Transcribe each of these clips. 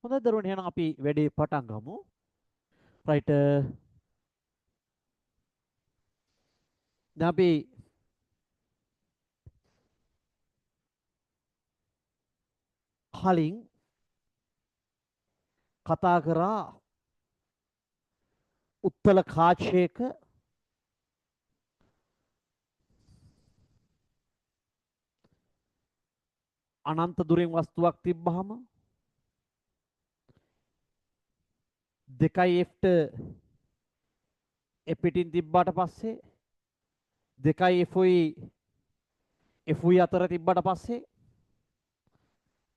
හොඳයි දරුවනේ එහෙනම් අපි වැඩේ පටන් ගමු. රයිට් දැන් අපි කලින් කතා කරා උත්පල කාචයක අනන්ත දුරින් වස්තුවක් තිබ්බහම 2F පිටින් තිබ්බාට පස්සේ 2F අතර තිබ්බට පස්සේ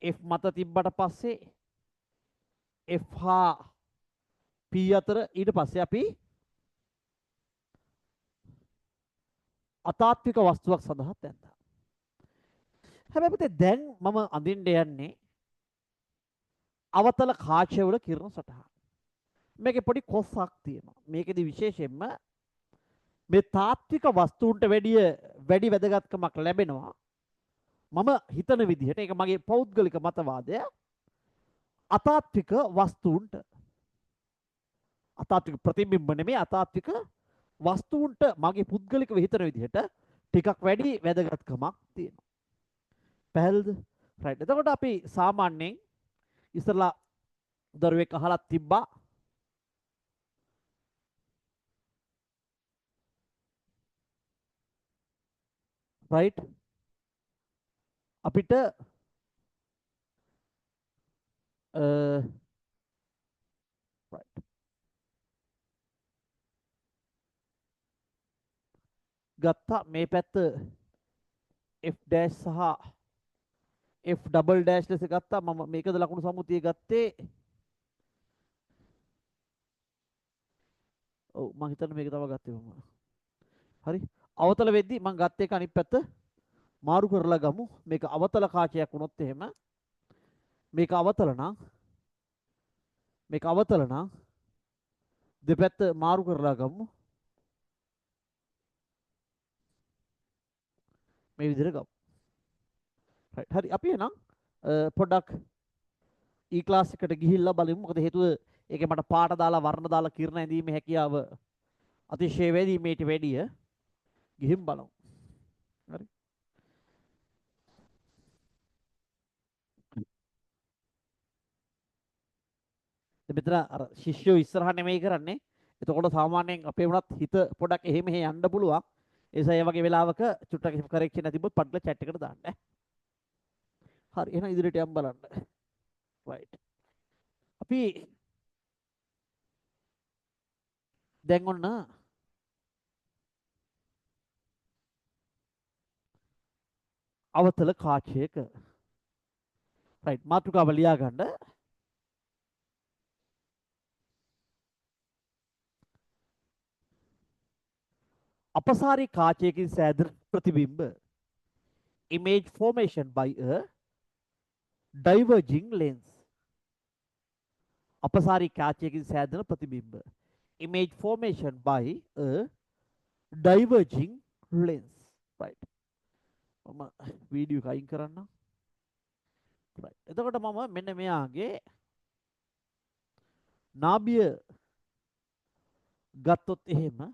F මත තිබ්බට පස්සේ F හා P අතර ඊට පස්සේ අපි අතාත්වික වස්තුවක් සඳහා දැම්මා. හැබැයි පුතේ දැන් මම අඳින්න යන්නේ අවතල කාචය වල කිරණ සටහන. මේකේ පොඩි කොස්සක් තියෙනවා. මේකෙදි විශේෂයෙන්ම මේ තාත්වික වස්තුන්ට වැඩි වැදගත්කමක් ලැබෙනවා. මම හිතන විදිහට ඒක මගේ පෞද්ගලික මතවාදය අතාත්වික වස්තුන්ට අතාත්වික ප්‍රතිබිම්බ නෙමෙයි අතාත්වික වස්තුන්ට මගේ පුද්ගලිකව හිතන විදිහට ටිකක් වැඩි වැදගත්කමක් තියෙනවා. පැහැදිලිද? රයිට්. එතකොට අපි සාමාන්‍යයෙන් ඉස්සලා දරුවෙක් අහලා තිබ්බා රයිට් අපිට රයිට් ගත්තා මේ පැත්ත F dash සහ F double dash ලෙස ගත්තා. මම මේකද ලකුණු සම්මුතිය ගත්තේ. ඔව් මම හිතන්නේ මේක තමයි ගත්තේ මම. හරි. අවතල වෙද්දි මම ගත්ත එක අනිත් පැත්ත මාරු කරලා ගමු. මේක අවතල කාචයක් වුණොත් එහෙම මේක අවතල නම් දෙපැත්ත මාරු කරලා ගමු. මේ විදිහට ගමු. රයිට්. හරි අපි එහෙනම් පොඩ්ඩක් ඊ ක්ලාස් එකට ගිහිල්ලා බලමු. මොකද හේතුව ඒකේ මට පාට දාලා වර්ණ දාලා කිරණ ඇඳීමේ හැකියාව අතිශය වැඩි මේට වැඩිය. ගිහින් බලමු. හරි. මෙතන අර ශිෂ්‍යෝ ඉස්සරහ නෙමෙයි කරන්නේ. එතකොට සාමාන්‍යයෙන් අපේ වුණත් හිත පොඩක් එහෙ මෙහෙ යන්න පුළුවන්. ඒ නිසා ඒ වගේ වෙලාවක චුට්ටක් කරෙක්ෂන් නැති තිබ්බොත් පඩල chat එකට දාන්න. හරි. එහෙනම් ඉදිරියට යමු බලන්න. right. අපි දැන් ඔන්න අවතල කාචයක right මාතෘකාව ලියා ගන්න. අපසාරී කාචයකින් සෑදෙන ප්‍රතිබිම්බ image formation by a diverging lens. අපසාරී කාචයකින් සෑදෙන ප්‍රතිබිම්බ image formation by a diverging lens. right. මම වීඩියෝ එක අයින් කරන්නම්. right. එතකොට මම මෙන්න මෙයාගේ නාභිය ගත්තොත් එහෙම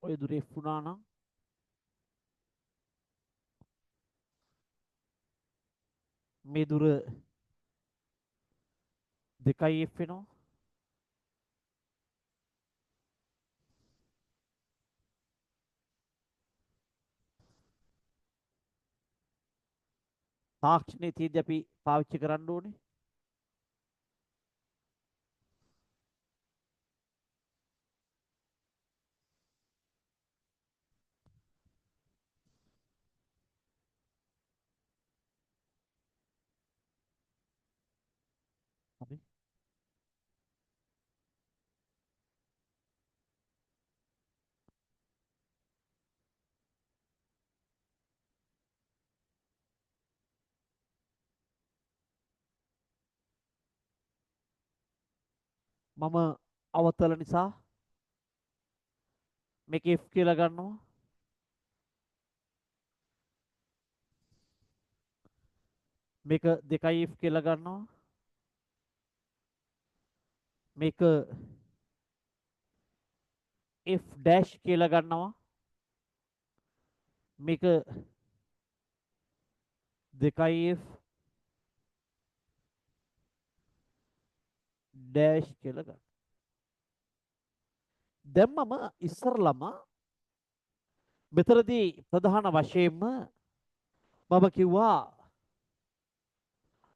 ඔය දුර F වුණා නම් මේ දුර 2F වෙනවා. තාක්ෂණයේ තියෙද්දි අපි පාවිච්චි කරන්න ඕනේ. හරි. මම අවතල නිසා මේක F කියලා ගන්නවා. මේක 2F කියලා ගන්නවා. මේක F dash කියලා ගන්නවා. මේක 2F dash කියලා ගන්නවා. දැන් මම ඉස්සරලම මෙතනදී ප්‍රධාන වශයෙන්ම මම කිව්වා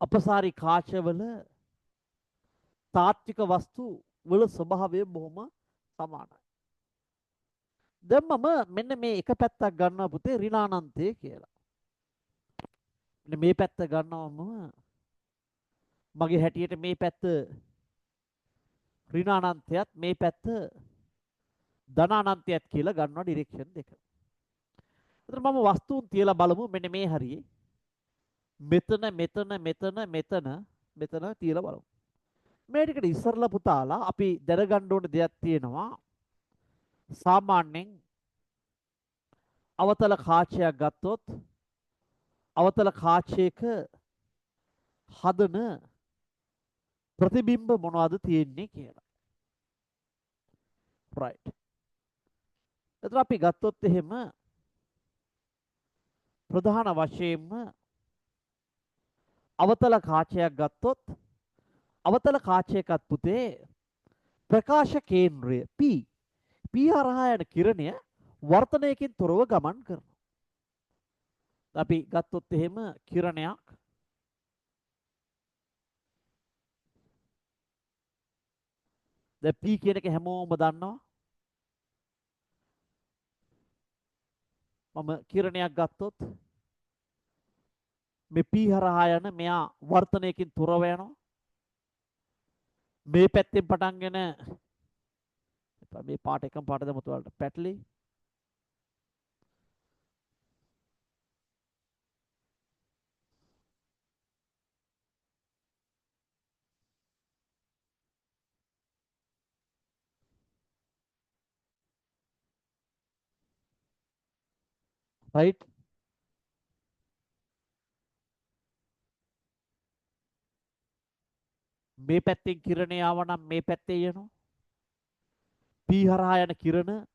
අපසාරි කාචවල තාත්වික වස්තු වල ස්වභාවය බොහොම සමානයි. දැන් මම මෙන්න මේ එක පැත්තක් ගන්නවා පුතේ ඍණානන්තය කියලා. මෙන්න මේ පැත්ත ගන්නවම මගේ හැටියට මේ පැත්ත ඍණානන්තයත් මේ පැත්ත ධනානන්තයත් කියලා ගන්නවා ඩිරෙක්ෂන් දෙක. එතන මම වස්තුන් තියලා බලමු මෙන්න මේ හරියේ. මෙතන මෙතන මෙතන මෙතන මෙතන තියලා බලමු. මේ ටිකට ඉස්සරලා පුතාලා අපි දැනගන්න ඕන දෙයක් තියෙනවා. සාමාන්‍යයෙන් අවතල කාචයක් ගත්තොත් අවතල කාචයක හදන ප්‍රතිබිම්බ මොනවද තියෙන්නේ කියලා. right. එතන අපි ගත්තොත් එහෙම ප්‍රධාන වශයෙන්ම අවතල කාචයක් ගත්තොත් අවතල කාචයකත් පුතේ ප්‍රකාශ කේන්ද්‍රය P හරහා යන කිරණය වර්තනයකින් තොරව ගමන් කරනවා. අපි ගත්තොත් එහෙම කිරණයක් දැන් P කියන එක හැමෝම දන්නවා. මම කිරණයක් ගත්තොත් මේ P හරහා යන මෙයා වර්තනයකින් තොරව යනවා. මේ පැත්තෙන් පටන්ගෙන මේ පාට එකම පාට දෙමුතු වලට පැටලි right. මේ පැත්තෙන් කිරණය ආවනම් මේ පැත්තේ යනවා. P හරහා යන කිරණ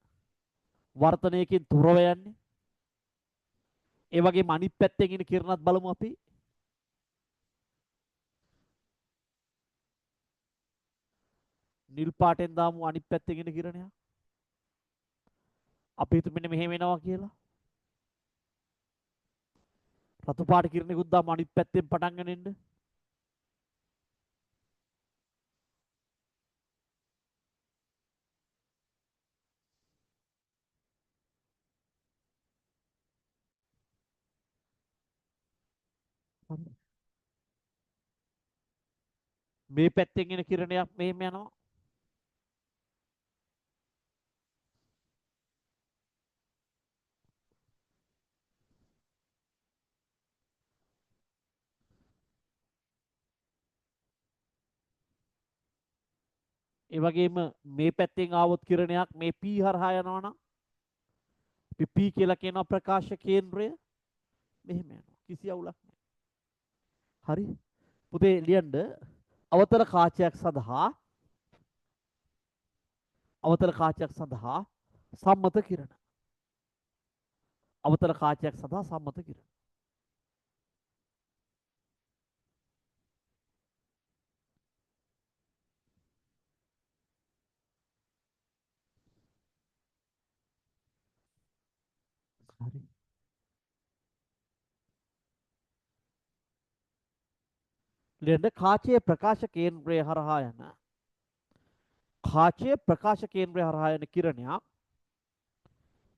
වර්තනයකින් තොරව යන්නේ. ඒ වගේම අනිත් පැත්තෙන් එන කිරණත් බලමු අපි. නිල් පාටෙන් දාමු අනිත් පැත්තෙන් එන කිරණයක්. අපි හිතමු මෙන්න මෙහෙම එනවා කියලා. රතු පාට කිරණෙකුත් දාමු අනිත් පැත්තෙන් පටන්ගෙන එන්න. මේ පැත්තෙන් එන කිරණයක් මෙහෙම යනවා. ඒ වගේම මේ පැත්තෙන් ආවොත් කිරණයක් මේ P හරහා යනවනම් අපි P කියලා කියනවා ප්‍රකාශ කේන්ද්‍රය. මෙහෙම යනවා. කිසි අවුලක් නැහැ. හරි. පුතේ ලියන්න අවතල කාචයක් සඳහා සම්මත කිරණ. අවතල කාචයක් සඳහා සම්මත කිරණ. හරි. ලියන්න කාචයේ ප්‍රකාශ කේන්ද්‍රය හරහා යන කාචයේ ප්‍රකාශ කේන්ද්‍රය හරහා යන කිරණයක්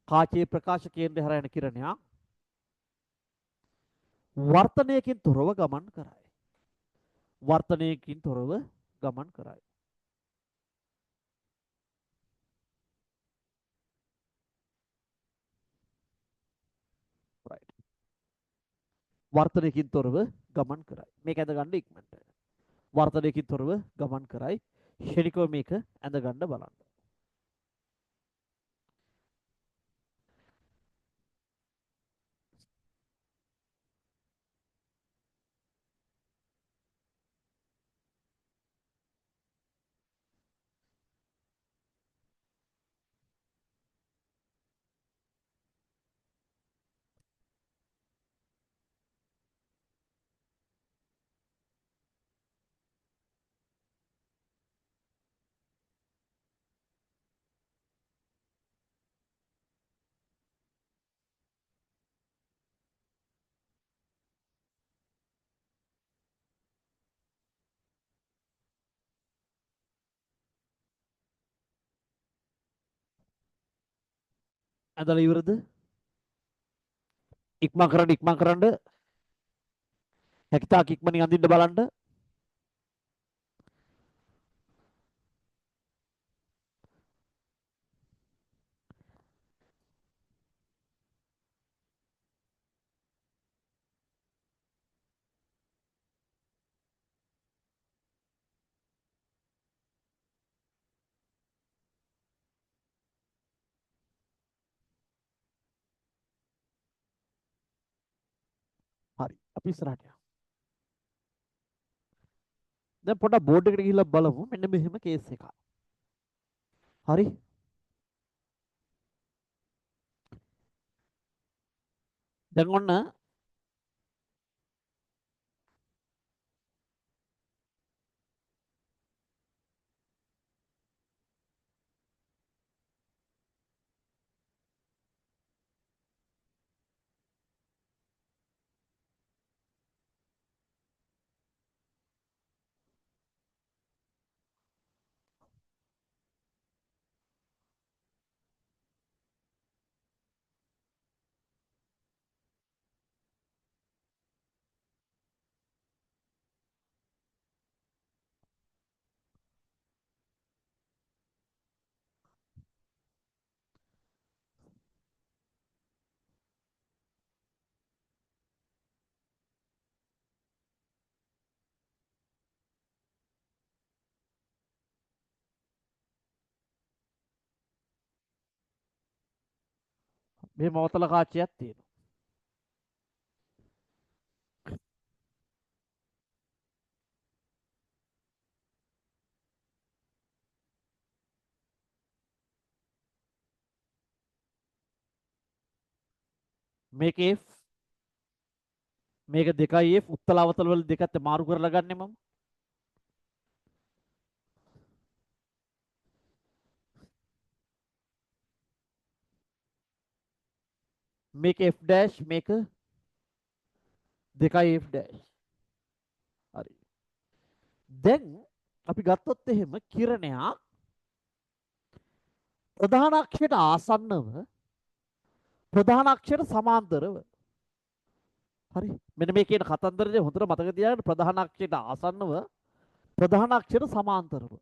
කාචයේ ප්‍රකාශ කේන්ද්‍රය හරහා යන කිරණයක් වර්තනයකින් තොරව ගමන් කරයි. වර්තනයකින් තොරව ගමන් කරයි. right. වර්තනයකින් තොරව ගමන් කරයි. මේක ඇඳ ගන්න ඉක්මනට. වර්තනයකින් තොරව ගමන් කරයි. ෂණිකව මේක ඇඳ ගන්න බලන්න. ඇඳලා ඉවරද? ඉක්මන් කරන්න හැකිතාක් ඉක්මනින් අඳින්න බලන්න. හරි. අපි ඉස්සරහට යමු. දැන් පොඩ්ඩක් බෝඩ් එකට ගිහිල්ලා බලමු. මෙන්න මෙහෙම කේස් එකක්. හරි. දැන් ඔන්න මේ මොතල කාචයක් තියෙනවා. මේක F මේක 2යි F උත්තල අවතල වල දෙකත් මාරු කරලා ගන්නෙ මම. මේක F ඩෑෂ් මේක 2යි F ඩෑෂ්. හරි. දැන් අපි ගත්තොත් එහෙම කිරණයක් ප්‍රධාන අක්ෂයට ආසන්නව ප්‍රධාන අක්ෂයට සමාන්තරව. හරි. මෙන්න මේ කියන කතන්දරේ හොඳට මතක තියාගන්න. ප්‍රධාන අක්ෂයට ආසන්නව ප්‍රධාන අක්ෂයට සමාන්තරව.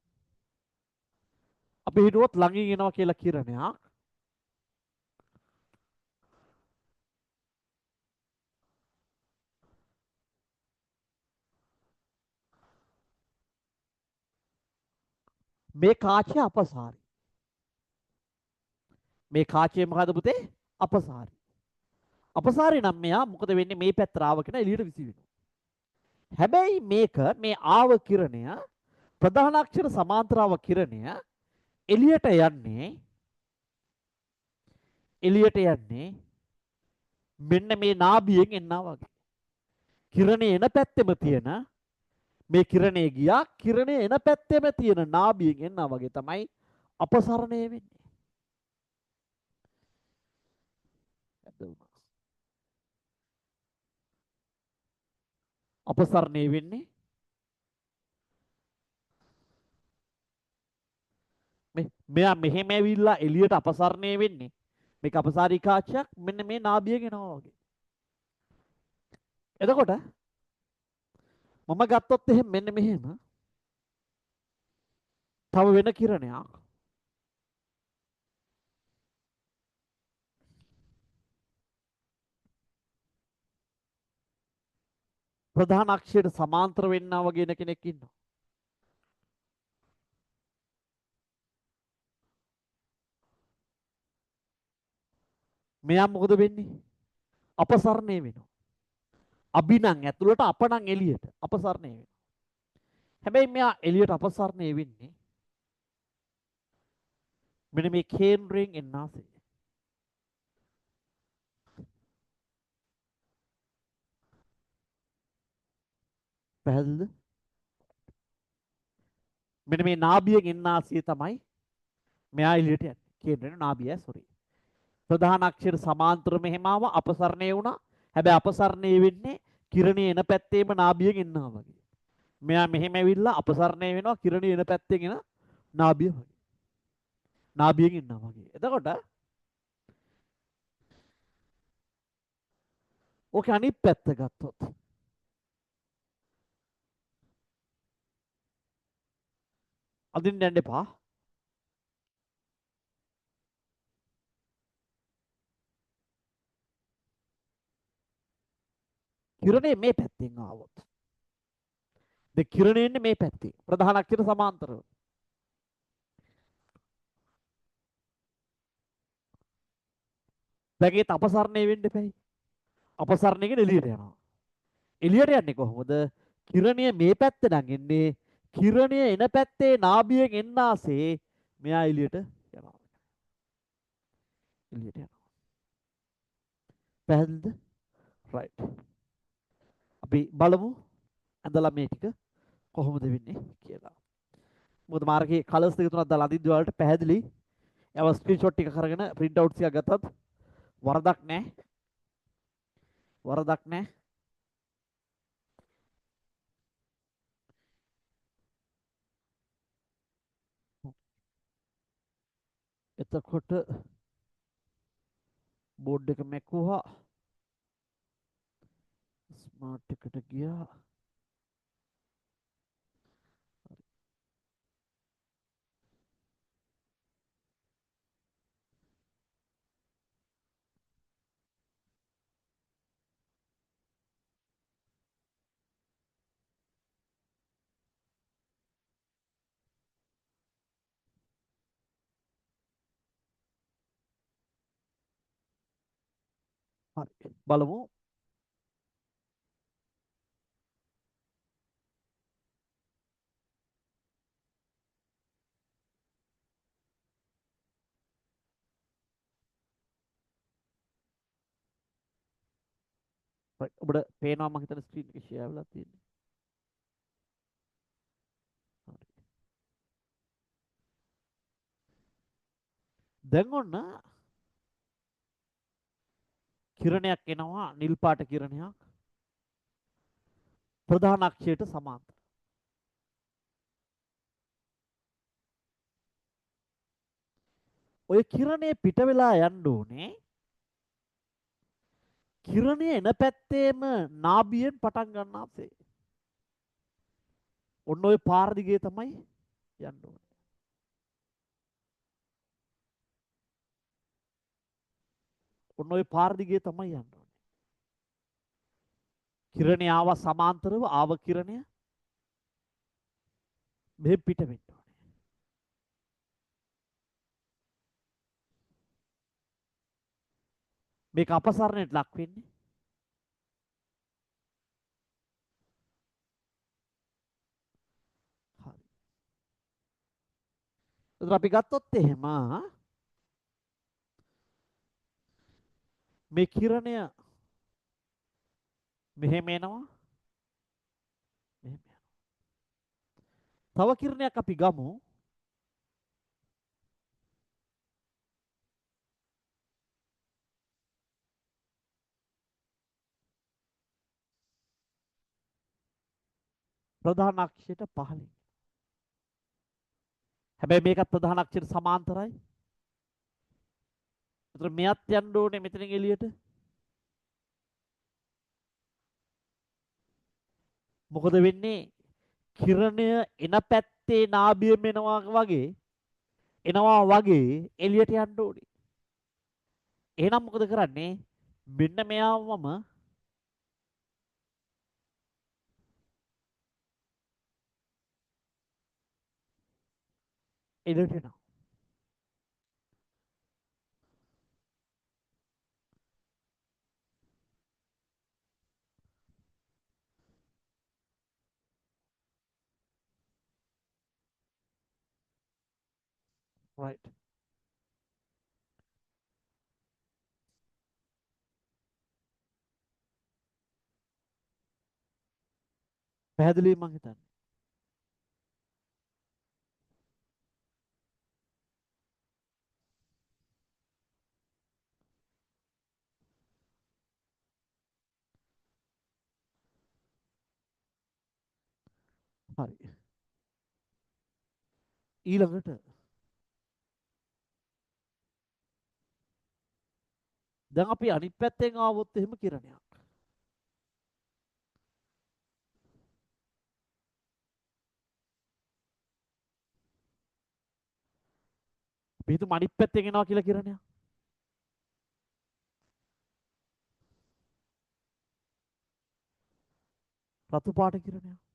අපි හිතුවොත් ළඟින් එනවා කියලා කිරණයක් මේ කාචය අපසාරි. මේ කාචය මොකද පුතේ? අපසාරි. අපසාරි නම් මෙයා මොකද වෙන්නේ? මේ පැත්තට ආව කෙනා එළියට විසි වෙනවා. හැබැයි මේක මේ ආව කිරණය ප්‍රධාන අක්ෂර සමාන්තරව කිරණය එළියට යන්නේ මෙන්න මේ නාභියෙන් එන්නා වගේ. කිරණේ එන පැත්තෙම තියෙන මේ කිරණේ ගියා කිරණේ එන පැත්තෙම තියෙන නාභියෙන් එන්නා වගේ තමයි අපසරණය වෙන්නේ. අපසරණය වෙන්නේ මෙයා මෙහෙම ඇවිල්ලා එළියට අපසරණය වෙන්නේ. මේක අපසාරී කාචයක් මෙන්න මේ නාභියෙන් එනවා වගේ. එතකොට මම ගත්තොත් එහෙම මෙන්න මෙහෙම තව වෙන කිරණයක් ප්‍රධාන අක්ෂයට සමාන්තර වෙන්නා වගේ කෙනෙක් ඉන්නවා. මෙයා මොකද වෙන්නේ? අපසරණය වෙනවා. අපි නම් ඇතුළට අප නම් එළියට අපසරණය වෙනවා. හැබැයි මෙයා එළියට අපසරණය වෙන්නේ මෙන්න මේ කේන්ද්‍රයෙන් එන්නාසේ. පැහැදිලිද? මෙන්න මේ නාභියෙන් එන්නාසේ තමයි මෙයා එළියට යන්නේ. කේන්ද්‍රයෙන් නාභිය සොරි. ප්‍රධාන අක්ෂර සමාන්තර මෙහෙම ආව අපසරණය වුණා. හැබැයි අපසරණය වෙන්නේ කිරණේ එන පැත්තේම නාභියෙන් එන්නා වගේ. මෙයා මෙහෙම ඇවිල්ලා අපසරණය වෙනවා කිරණේ එන පැත්තෙන් එන නාභිය වගේ. නාභියෙන් එන්නා වගේ. එතකොට ඕකේ අනිත් පැත්ත ගත්තොත් අදින්න යන්න එපා. කිරණේ මේ පැත්තෙන් ආවොත්. දැන් කිරණේ එන්නේ මේ පැත්තේ. ප්‍රධාන අක්ෂර සමාන්තරව. දැන් ඒත් අපසරණය වෙන්න එපැයි. අපසරණයකින් එළියට යනවා. එළියට යන්නේ කොහොමද? කිරණය මේ පැත්ත නම් එන්නේ. කිරණය එන පැත්තේ නාභියෙන් එන්නාසේ මෙයා එළියට යනවා. එළියට යනවා. පැහැදිලිද? රයිට්. අපි බලමු ඇඳලා මේ ටික කොහොමද වෙන්නේ කියලා. මොකද මාර්ගයේ කලර්ස් දෙක තුනක් දාලා අඳින්න ඔයාලට පැහැදිලි. ඒව ස්ක්‍රීන්ෂොට් ටික කරගෙන print out එකක් ගත්තත් වරදක් නැහැ. වරදක් නැහැ. එතකොට බෝඩ් එක මැකුවා ස්මාර්ට් එකට ගියා. හරි බලමු. ඔබට පේනවා මම හිතන ස්ක්‍රීන් එක ෂෙයා වෙලා තියෙන්නේ. හරි. දැන් ඔන්න කිරණයක් එනවා නිල් පාට කිරණයක් ප්‍රධාන අක්ෂයට සමාන්තර. ඔය කිරණේ පිට වෙලා යන්න ඕනේ. කිරණය එන පැත්තේම නාභියෙන් පටන් ගන්නාසේ. ඔන්න ඔය පාර දිගේ තමයි යන්න ඕනේ. ඔන්න ඔය පාර දිගේ තමයි යන්න ඕනේ. කිරණය ආව සමාන්තරව ආව කිරණය මෙහෙ පිට වෙන්න ඕනේ. මේක අපසරණයට ලක් වෙන්නේ. හරි. එතකොට අපි ගත්තොත් එහෙම මේ කිරණය මෙහෙම එනවා. මෙහෙම යනවා. තව කිරණයක් අපි ගමු. ප්‍රධාන අක්ෂයට පහළින්. හැබැයි මේකත් ප්‍රධාන අක්ෂයට සමාන්තරයි. එතකොට මෙයත් යන්න ඕනේ මෙතනින් එළියට. මොකද වෙන්නේ? කිරණය එන පැත්තේ නාභියම එනවා වගේ එළියට යන්න ඕනේ. එහෙනම් මොකද කරන්නේ? මෙන්න මෙයාවම එළියට එනවා. right. පැහැදිලිව මං හිතන්නේ. හරි. ඊළඟට දැන් අපි අනිත් පැත්තෙන් ආවොත් එහෙම කිරණයක්. අපි හිතමු අනිත් පැත්තෙන් එනවා කියලා කිරණයක්. රතු පාට කිරණයක්.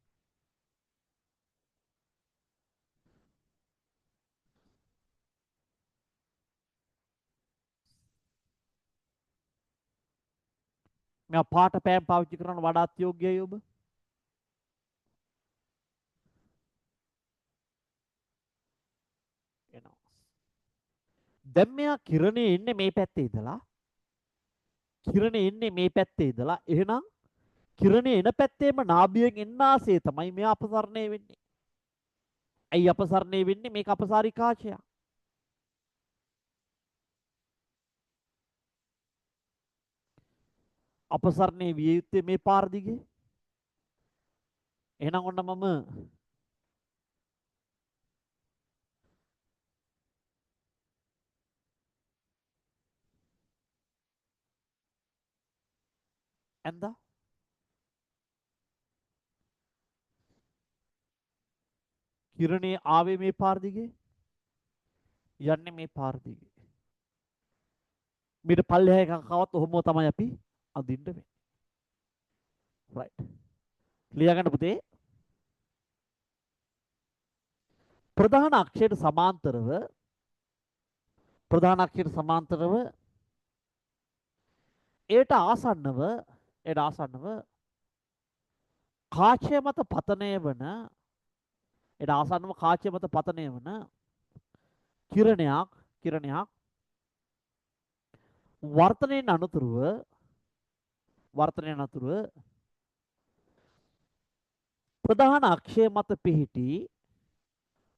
මෙයා පාට පෑම් පාවිච්චි කරන්න වඩාත් යෝග්‍යයි ඔබ. එනවා. දැන් මෙයා කිරණේ ඉන්නේ මේ පැත්තේ ඉඳලා. කිරණේ ඉන්නේ මේ පැත්තේ ඉඳලා. එහෙනම් කිරණේ එන පැත්තේම නාභියෙන් එන්න ආසේ තමයි මෙයා අපසරණය වෙන්නේ. ඇයි අපසරණය වෙන්නේ? මේක අපසාරි කාචයක්. අපසරණේ විය යුත්තේ මේ පාර දිගේ. එහෙනම් ඔන්න මම ඇඳා කිරණේ ආවේ මේ පාර දිගේ යන්නේ මේ පාර දිගේ. මීට පල්ලෙහා එකක් ආවත් ඔහොම තමයි අපි අඳින්න වෙන්නේ. right. ලියාගන්න පුතේ. ප්‍රධාන අක්ෂයට සමාන්තරව ඒට ආසන්නව කාචය මත පතනය වන එයට ආසන්නව කාචය මත පතනය වන කිරණයක් වර්තනයෙන් අනතුරුව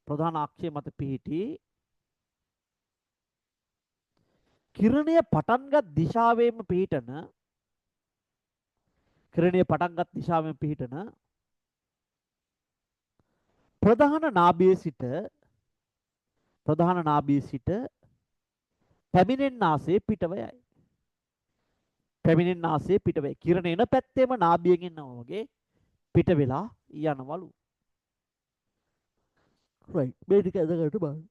ප්‍රධාන අක්ෂය මත පිහිටි කිරණය පටන්ගත් දිශාවෙන් පිහිටන ප්‍රධාන නාභියේ සිට පැමිණෙන්නාසේ පිටව යයි. පැමිණෙන්නාසේ පිටව යයි. කිරණ එන පැත්තේම නාභියෙන් එනවා වගේ පිට වෙලා යනවලු. right. මේ ටික අදගන්න බලන්න.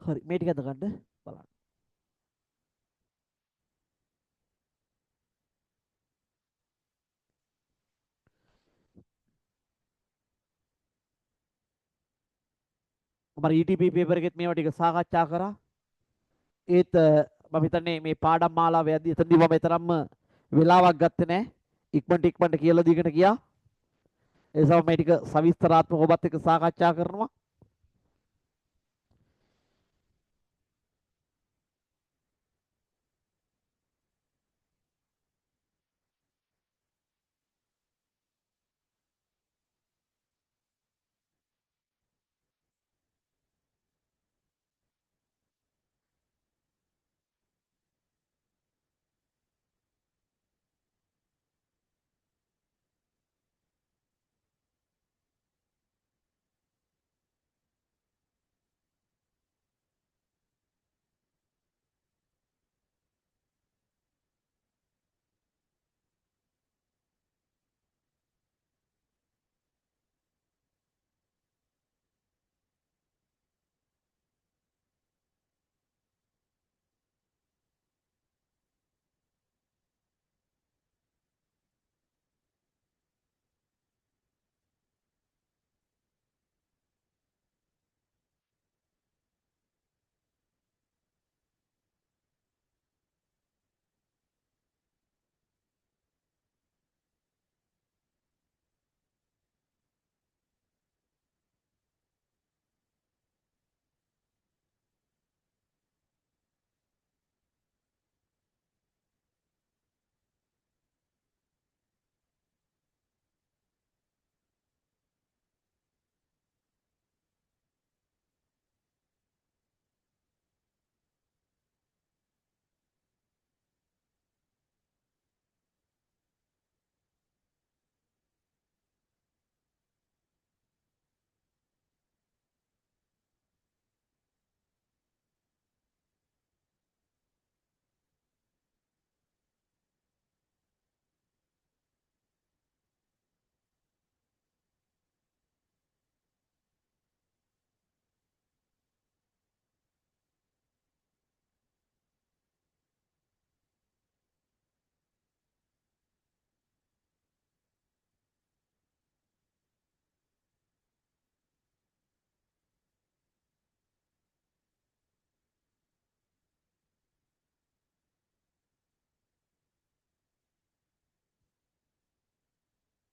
හරි. මේ ටික අදගන්න බලන්න. මම ETP පේපර් එකෙත් මේවා ටික සාකච්ඡා කරා. ඒත් මම හිතන්නේ මේ පාඩම් මාලාව යද්දී එතනදී මම තරම්ම වෙලාවක් ගත්තේ නැහැ. ඉක්මනට කියලා දීගෙන ගියා. ඒ නිසා මේ ටික සවිස්තරාත්මකව ඔබත් එක්ක සාකච්ඡා කරනවා.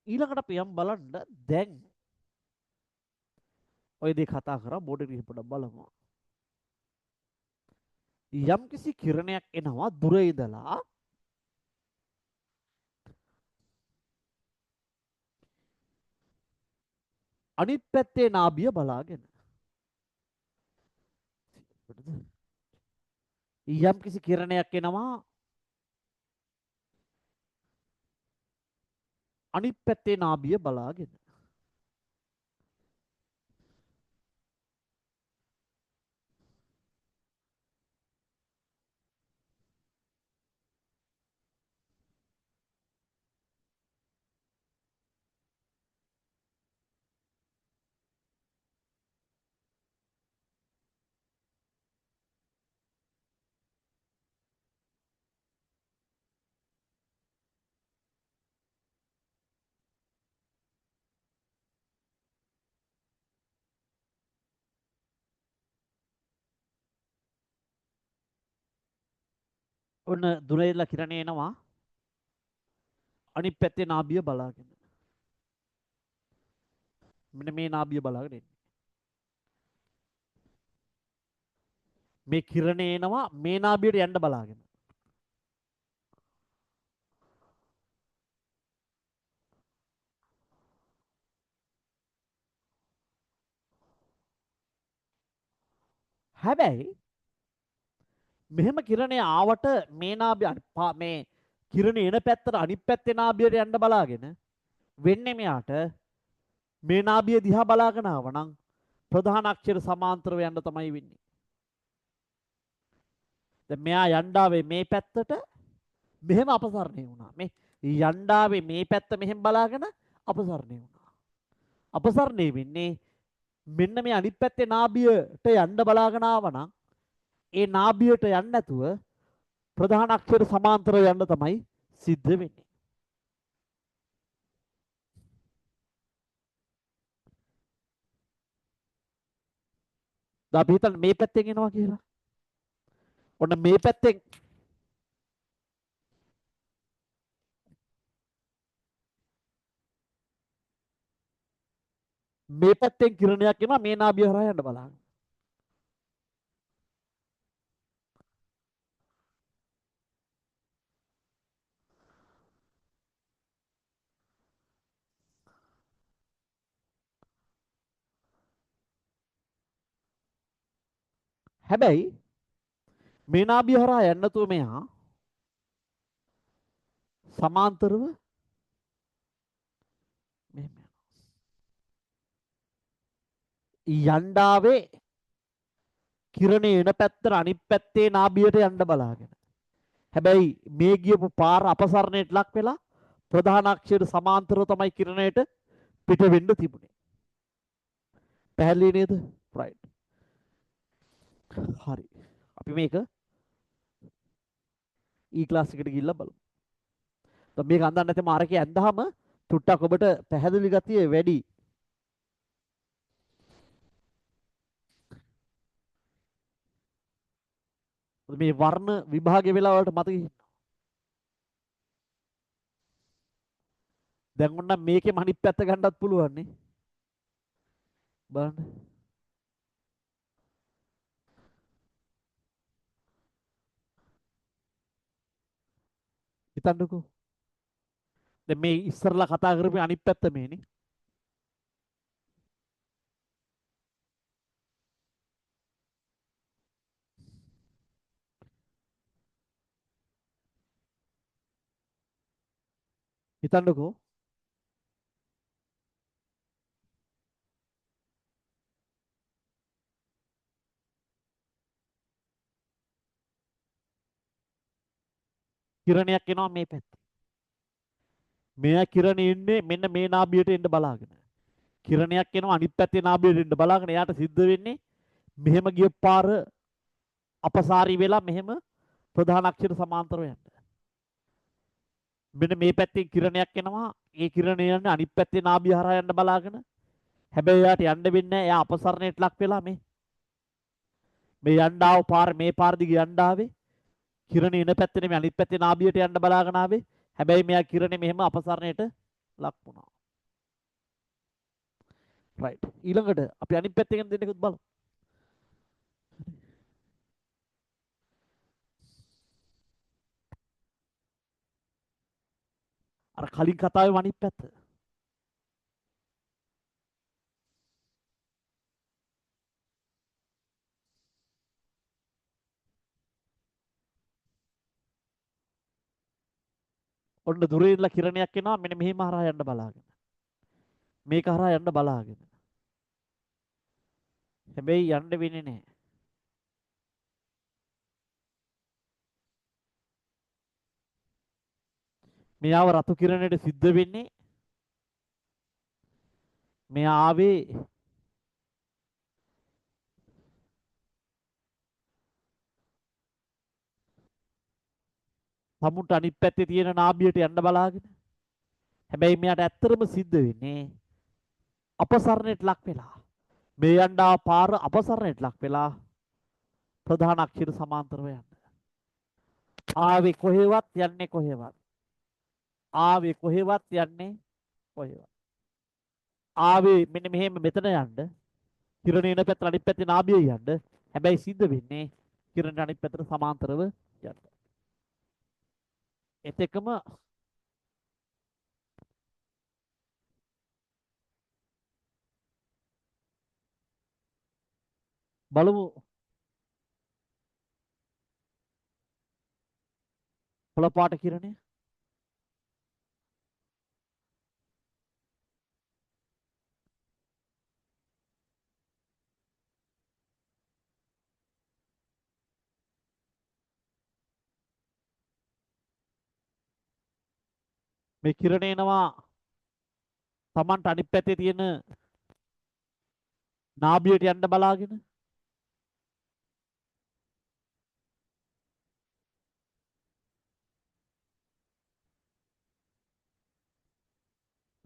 ඊළඟට අපි යම් බලන්න දැන් ඔය දෙක කතා කරා බෝඩ් එකේ පොඩ්ඩක් බලමු. යම් කිසි කිරණයක් එනවා දුර ඉඳලා අනිත් පැත්තේ නාභිය බලාගෙන. යම් කිසි කිරණයක් එනවා අනිත් පැත්තේ නාභිය බලාගෙන. ඔන්න දුර ඉඳලා කිරණය එනවා අනිත් පැත්තේ නාභිය බලාගෙන. මෙන්න මේ නාභිය බලාගෙන එන්නේ. මේ කිරණය එනවා මේ නාභියට යන්න බලාගෙන. හැබැයි මෙහෙම කිරණය ආවට මේ නාභිය මේ කිරණය එන පැත්තට අනිත් පැත්තේ නාභියට යන්න බලාගෙන වෙන්නේ මෙයාට මේ නාභිය දිහා බලාගෙන ආවනම් ප්‍රධාන අක්ෂර සමාන්තරව යන්න තමයි වෙන්නේ. දැන් මෙයා යණ්ඩාවේ මේ පැත්තට මෙහෙම අපසරණය වුණා. මේ යණ්ඩාවේ මේ පැත්ත මෙහෙම බලාගෙන අපසරණය වුණා. අපසරණය වෙන්නේ මෙන්න මේ අනිත් පැත්තේ නාභියට යන්න බලාගෙන ආවනම් ඒ නාභියට යන්න නැතුව ප්‍රධාන අක්ෂර සමාන්තරව යන්න තමයි සිද්ධ වෙන්නේ. දැන් අපි හිතන්න මේ පැත්තෙන් එනවා කියලා. ඔන්න මේ පැත්තෙන් කිරණයක් එනවා මේ නාභිය හරහා යන්න බලන්න. හැබැයි මේ නාභිය හරහා යන්න නැතුව මෙහා සමාන්තරව මෙහෙම යණ්ඩාවේ කිරණේ එන පැත්තට අනිත් පැත්තේ නාභියට යන්න බලාගෙන. හැබැයි මේ ගියපු පාර අපසරණයට ලක් වෙලා ප්‍රධාන අක්ෂර සමාන්තරව තමයි කිරණයට පිට වෙන්න තිබුණේ. පැහැදිලි නේද? right. හරි. අපි මේක E ක්ලාස් එකට ගිහිල්ලා බලමු. දැන් මේක අඳන්න නැති මාරකේ ඇඳහම තුට්ටක් ඔබට පැහැදිලි ගතිය වැඩි. මේ වර්ණ විභාගය වෙලා වලට මතක ඉන්නවා. දැන් ඔන්න මේකේ අනිත් පැත්ත ගන්නත් පුළුවන් නේ. බලන්න. හිතන්නකෝ. දැන් මේ ඉස්සරලා කතා කරපු අනිත් පැත්ත මේනේ. හිතන්නකෝ. කිරණයක් එනවා මේ පැත්තේ. මෙයා කිරණේ ඉන්නේ මෙන්න මේ නාභියට එන්න බලාගෙන. කිරණයක් එනවා අනිත් පැත්තේ නාභියට එන්න බලාගෙන. එයාට සිද්ධ වෙන්නේ මෙහෙම ගිය පාර අපසාරී වෙලා මෙහෙම ප්‍රධාන අක්ෂර සමාන්තරව යන්න. මෙන්න මේ පැත්තේ කිරණයක් එනවා. ඒ කිරණය යන්නේ අනිත් පැත්තේ නාභිය හරහා යන්න බලාගෙන. හැබැයි එයාට යන්න වෙන්නේ නැහැ. එයා අපසරණයට ලක් වෙලා මේ යන්න ආව පාර මේ පාර දිගේ යන්න ආවේ. කිරණේ එන පැත්තේ නෙමෙයි අනිත් පැත්තේ නාභියට යන්න බලාගෙන ආවේ. හැබැයි මෙයා කිරණේ මෙහෙම අපසරණයට ලක් වුණා. රයිට්. ඊළඟට අපි අනිත් පැත්තෙන් දෙන්නෙකුත් බලමු. අර කලින් කතාවේ අනිත් පැත්ත. ඔන්න දුරේ ඉඳලා කිරණයක් එනවා මෙන්න මෙහෙම හරහා යන්න බලාගෙන. මේක හරහා යන්න බලාගෙන. හැබැයි යන්න වෙන්නේ නැහැ. මෙයාව රතු කිරණයට සිද්ධ වෙන්නේ මෙයා ආවේ සමුන්ට අනිත් පැත්තේ තියෙන නාභියට යන්න බලාගෙන. හැබැයි මෙයාට ඇත්තටම සිද්ධ වෙන්නේ අපසරණයට ලක් වෙලා. මේ යන්න පාර අපසරණයට ලක් වෙලා ප්‍රධාන අක්ෂර සමාන්තරව යන්න. ආවේ කොහෙවත් යන්නේ කොහෙවත්. ආවේ කොහෙවත් යන්නේ කොහෙවත්. ආවේ මෙන්න මෙහෙම මෙතන යන්න. කිරණ එන පැත්තට අනිත් පැත්තේ නාභිය යන්න. හැබැයි සිද්ධ වෙන්නේ කිරණ අනිත් පැත්තට සමාන්තරව යන්න. එතෙකම බලමු කොළ පාට කිරණය. මේ කිරණ එනවා Tamanට අනිත් පැත්තේ තියෙන නාභියට යන්න බලාගෙන.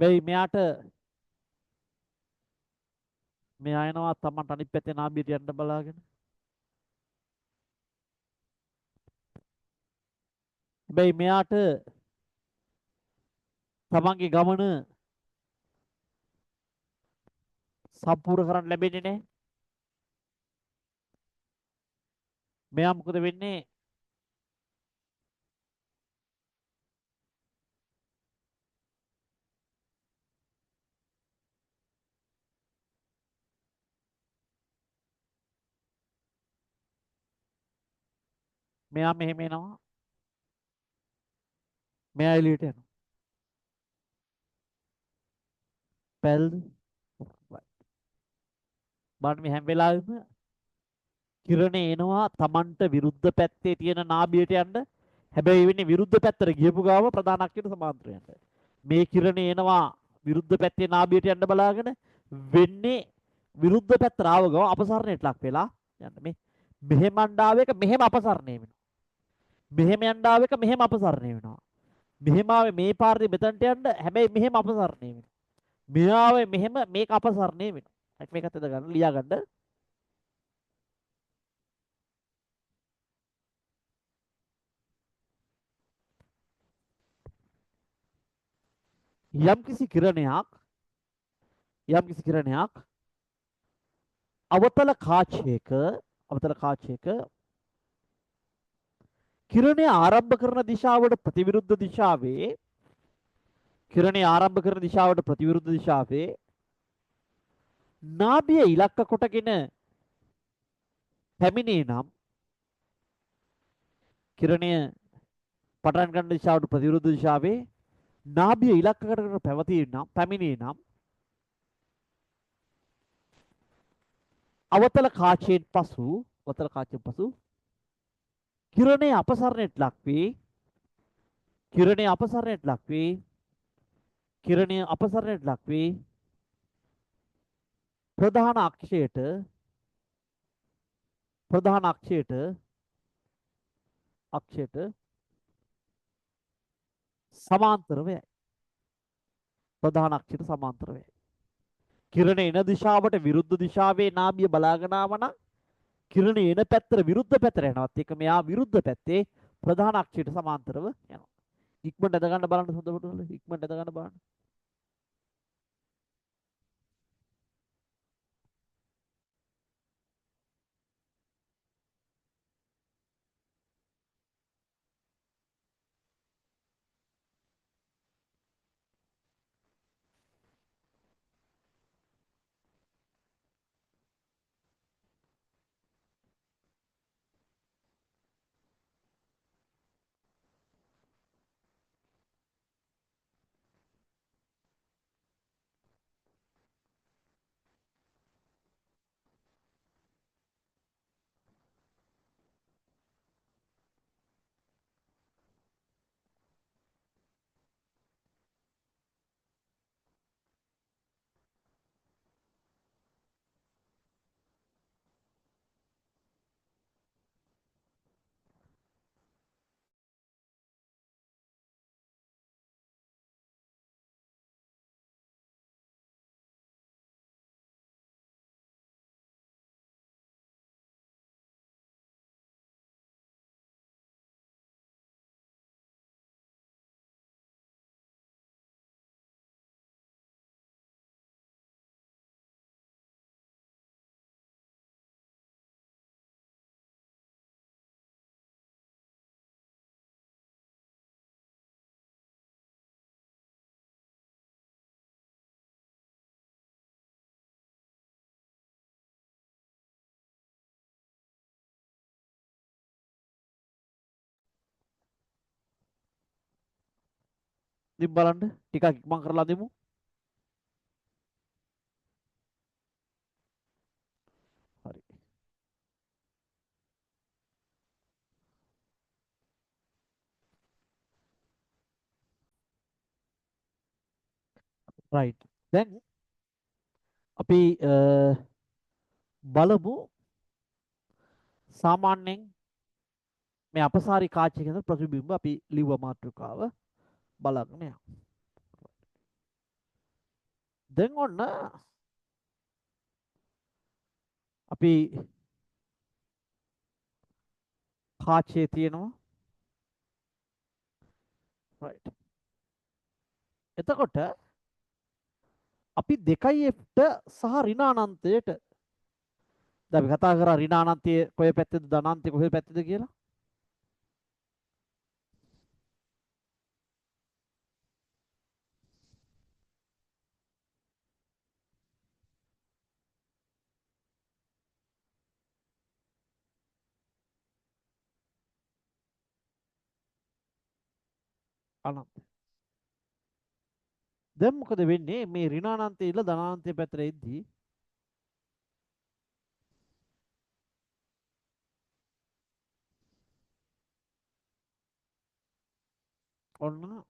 වෙයි මෙයාට මෙයා එනවා Tamanට අනිත් පැත්තේ නාභියට යන්න බලාගෙන. හැබැයි මෙයාට තමන්ගේ ගමන සම්පූර්ණ කරන්න ලැබෙන්නේ නැහැ. මෙයා මොකද වෙන්නේ? මෙයා මෙහෙම එනවා. මෙයා එළියට යනවා. පැල්ද? බලන්න මේ හැම වෙලාවෙම කිරණ එනවා Tamanට විරුද්ධ පැත්තේ තියෙන නාභියට යන්න. හැබැයි වෙන්නේ විරුද්ධ පැත්තට ගියපු ගාම ප්‍රධාන අක්ෂරයට සමාන්තර යන්න. මේ කිරණ එනවා විරුද්ධ පැත්තේ නාභියට යන්න බලාගෙන වෙන්නේ විරුද්ධ පැත්තට ආව ගාම අපසරණයට ලක් වෙලා යන්න. මේ මෙහෙම අණ්ඩාව එක මෙහෙම අපසරණය වෙනවා. මෙහෙම යණ්ඩාව එක මෙහෙම අපසරණය වෙනවා. මෙහෙම ආවේ මේ පාරේ මෙතනට යන්න හැබැයි මෙහෙම අපසරණය වෙනවා. මෙයාවේ මෙහෙම මේක අපසරණය වෙනවා. මේකත් එද ගන්න ලියා ගන්න. යම්කිසි කිරණයක් අවතල කාචයක කිරණය ආරම්භ කරන දිශාවට ප්‍රතිවිරුද්ධ දිශාවේ නාභිය ඉලක්ක කොටගෙන පැමිණේ නම් කිරණය පටන් ගන්න දිශාවට ප්‍රතිවිරුද්ධ දිශාවේ නාභිය ඉලක්ක කරගෙන පැමිණේ නම් අවතල කාචයෙන් පසු කිරණය අපසරණයට ලක් වේ ප්‍රධාන අක්ෂයට සමාන්තරව යයි. කිරණ එන දිශාවට විරුද්ධ දිශාවේ නාභිය බලාගෙන ආවනම් කිරණ එන පැත්තට විරුද්ධ පැත්තට යනවත් ඒක මෙයා විරුද්ධ පැත්තේ ප්‍රධාන අක්ෂයට සමාන්තරව යනවා. ඉක්මනට ඇද ගන්න බලන්න හොඳට. ඉතින් බලන්න ටිකක් ඉක්මන් කරලා දෙමු. හරි. රයිට්. දැන් අපි බලමු සාමාන්‍යයෙන් මේ අපසාරි කාචයක ඉඳන් ප්‍රතිබිම්බ අපි ලිව්ව මාතෘකාව බලන්න යමු. දැන් ඔන්න අපි කාචයේ තියෙනවා. රයිට්. එතකොට අපි 2f සහ ඍණ අනන්තයට දැන් අපි කතා කරා ඍණ අනන්තයේ කොහේ පැත්තේද ධන අනන්තයේ කොහේ පැත්තේද කියලා. අනන්ත. දැන් මොකද වෙන්නේ මේ ඍණ අනන්තයේ ඉඳලා ධන අනන්තයේ පැත්තට එද්දී ඔන්න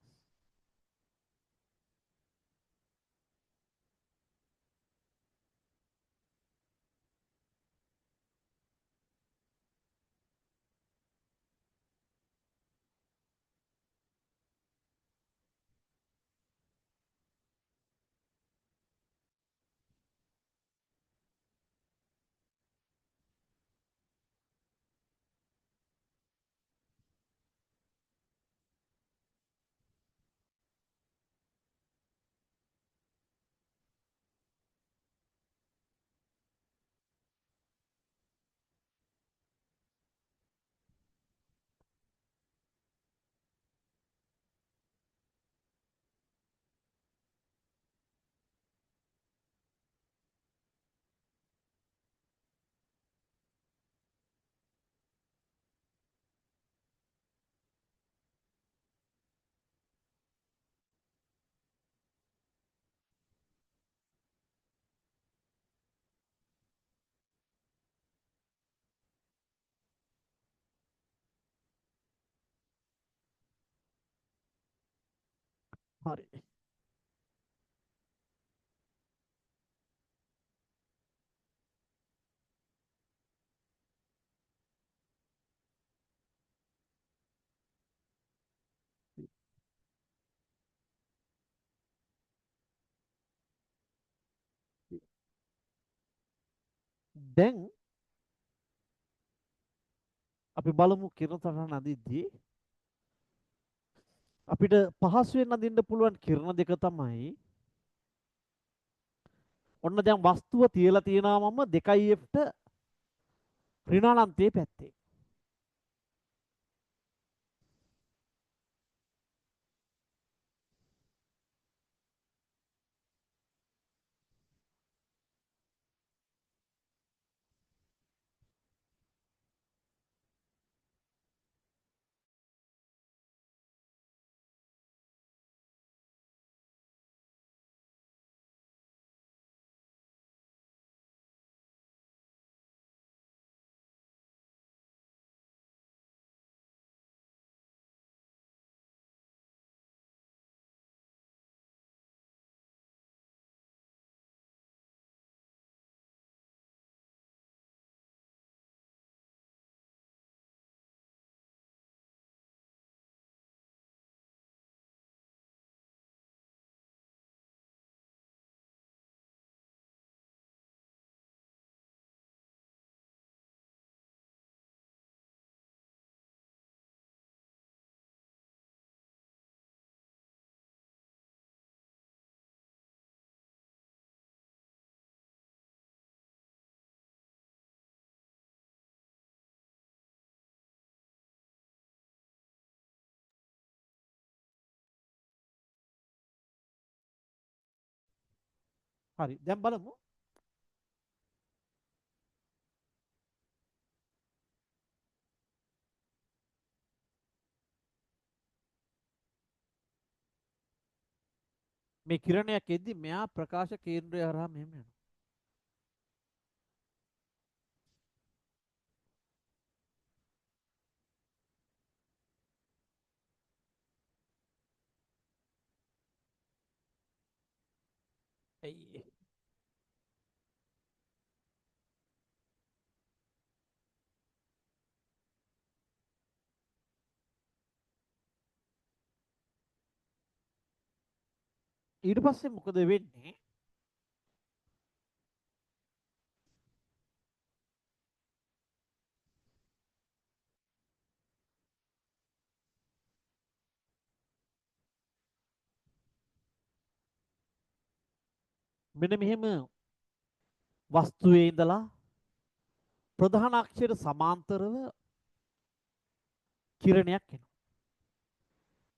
හරි. දැන් අපි බලමු කිරණ සටහන අදිද්දී අපිට පහසුවෙන් අදින්න පුළුවන් කිරණ දෙක තමයි ඔන්න දැන් වස්තුව තියලා තියෙනවා මම 2f ට ඍණානන්තයේ පැත්තේ. හරි. දැන් බලමු මේ කිරණයක් එද්දි මෙයා ප්‍රකාශ කේන්ද්‍රය හරහා මෙහෙම යනවා. ඇයි ඊට පස්සේ මොකද වෙන්නේ? මෙන්න මෙහෙම වස්තුවේ ඉඳලා ප්‍රධාන අක්ෂයට සමාන්තරව කිරණයක් එනවා.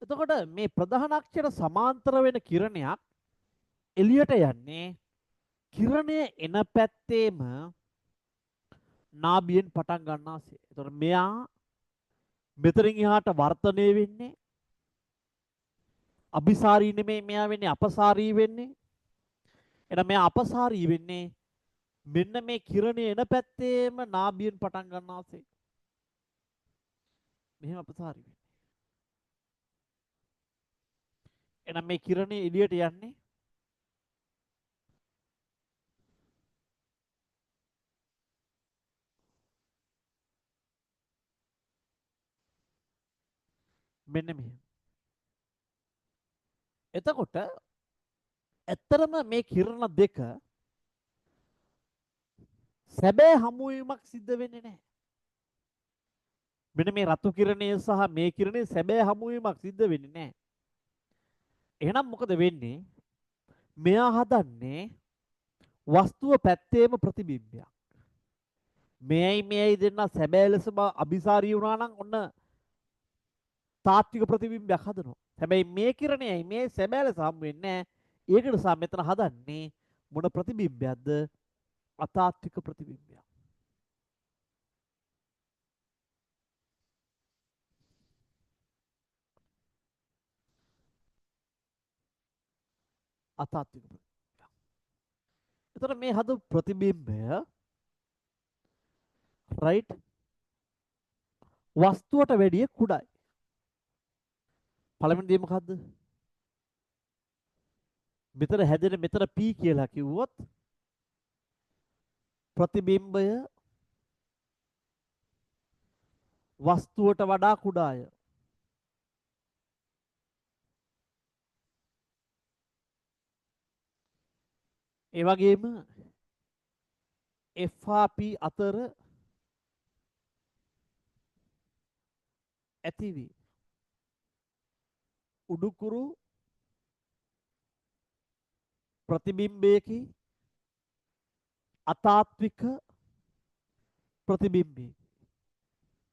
එතකොට මේ ප්‍රධාන අක්ෂයට සමාන්තර වෙන කිරණයක් එළියට යන්නේ කිරණය එන පැත්තේම නාභියෙන් පටන් ගන්නාසේ. එතකොට මෙයා මෙතනින් එහාට වර්ධනය වෙන්නේ අபிසාරී නෙමෙයි, මෙයා වෙන්නේ අපසාරී වෙන්නේ. එහෙනම් මෙයා අපසාරී වෙන්නේ මෙන්න මේ කිරණය එන පැත්තේම නාභියෙන් පටන් ගන්නාසේ. මෙහෙම අපසාරී වෙන්නේ. එහෙනම් මේ කිරණය එළියට යන්නේ මෙන්න මෙහෙම. එතකොට ඇත්තරම මේ කිරණ දෙක සැබෑ හමුවීමක් සිද්ධ වෙන්නේ නැහැ. මෙන්න මේ රතු කිරණය සහ මේ කිරණේ සැබෑ හමුවීමක් සිද්ධ වෙන්නේ නැහැ. එහෙනම් මොකද වෙන්නේ? මෙයා හදන්නේ වස්තුව පැත්තේම ප්‍රතිබිම්බයක්. මෙයයි දෙන්න සැබෑ ලෙසම අபிසාරී වුණා නම් ඔන්න තාත්වික ප්‍රතිබිම්බයක් හදනවා. හැබැයි මේ කිරණයයි මේ සැබෑ ලෙස හම් වෙන්නේ නැහැ. ඒක නිසා මෙතන හදන්නේ මොන ප්‍රතිබිම්බයක්ද? අතාත්වික ප්‍රතිබිම්බයක්. අතාත්වික ප්‍රතිබිම්බයක්. එතකොට මේ හදපු ප්‍රතිබිම්බය රයිට් වස්තුවට වැඩිය කුඩායි. පළවෙනි දේ මොකද්ද? මෙතන හැදෙන මෙතන P කියලා කිව්වොත් ප්‍රතිබිම්බය වස්තුවට වඩා කුඩාය. ඒ වගේම F හා P අතර ඇතිවි උඩුකුරු ප්‍රතිබිම්බයකි අතාත්වික ප්‍රතිබිම්බයකි.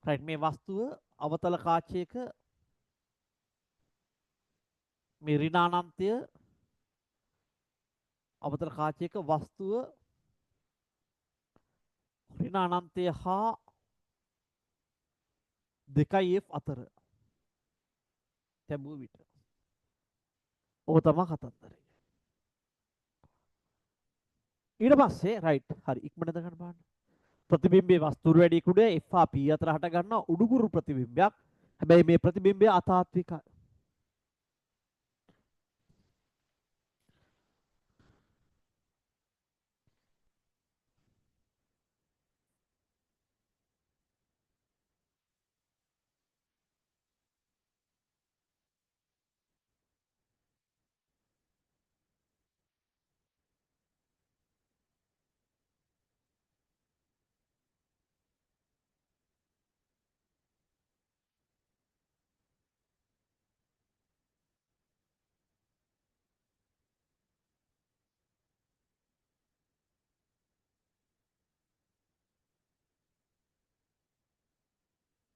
රයිට් මේ වස්තුව අවතල කාචයක මේ ඍණානන්තය අවතල කාචයක වස්තුව ඍණානන්තය හා 2F අතර තැබූ විට ඕක තමයි කතන්දරය. ඊට පස්සේ රයිට් හරි ඉක්මනට ගන්න බලන්න. ප්‍රතිබිම්බයේ වස්තුර වැඩි කුඩේ F හා P අතර හට ගන්නා උඩුකුරු ප්‍රතිබිම්බයක්. හැබැයි මේ ප්‍රතිබිම්බය අතාත්විකයි.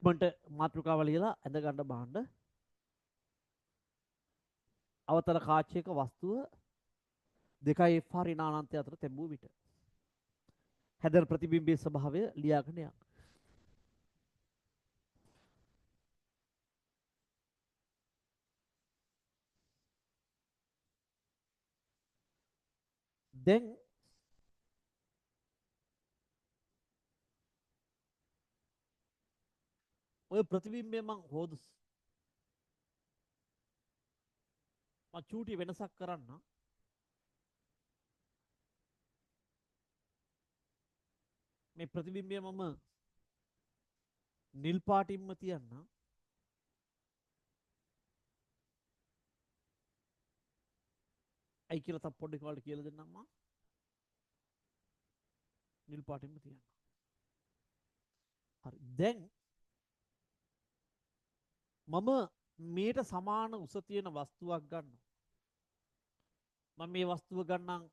ඉක්මනට මාතෘකාව ලියලා ඇඳ ගන්න බහන්න. අවතල කාචයක වස්තුව 2F හා ඍණානන්තය අතර තැබූ විට හැදෙන ප්‍රතිබිම්බයේ ස්වභාවය ලියාගෙන යන්න. දැන් ඔය ප්‍රතිබිම්බය මං හොදු මං චූටි වෙනසක් කරන්න. මේ ප්‍රතිබිම්බය මම නිල් පාටින්ම තියන්න. ඇයි කියලා තව පොඩ්ඩක් ඔයාලට කියලා දෙන්නම් මම. නිල් පාටින්ම තියන්න. හරි. දැන් මම මේට සමාන උස තියෙන වස්තුවක් ගන්නවා. මම මේ වස්තුව ගන්නම්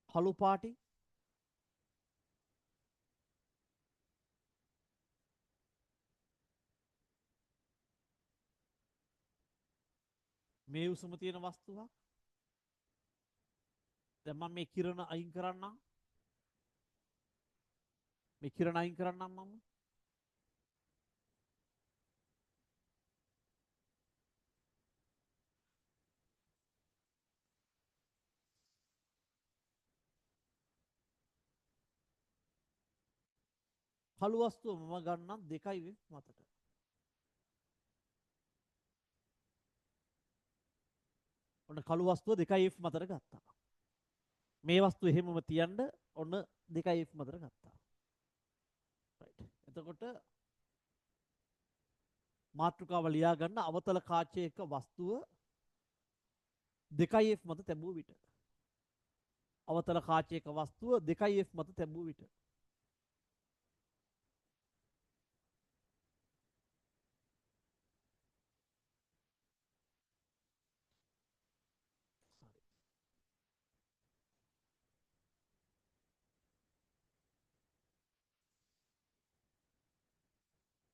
කළු පාටි. මේ උසම තියෙන වස්තුවක්. දැන් මම මේ කිරණ අයින් කරන්නම්. මේ කිරණ අයින් කරන්නම් මම. කළු වස්තුව මම ගන්නම් 2 මතට. ඔන්න කළු වස්තුව 2 මතට ගත්තා. මේ වස්තුව එහෙමම තියන්න ඔන්න 2 මතට ගත්තා. එතකොට මාතෘකාව ලියා ගන්න අවතල කාචයක වස්තුව 2F මත තැබූ විට. අවතල කාචයක වස්තුව 2F මත තැබූ විට.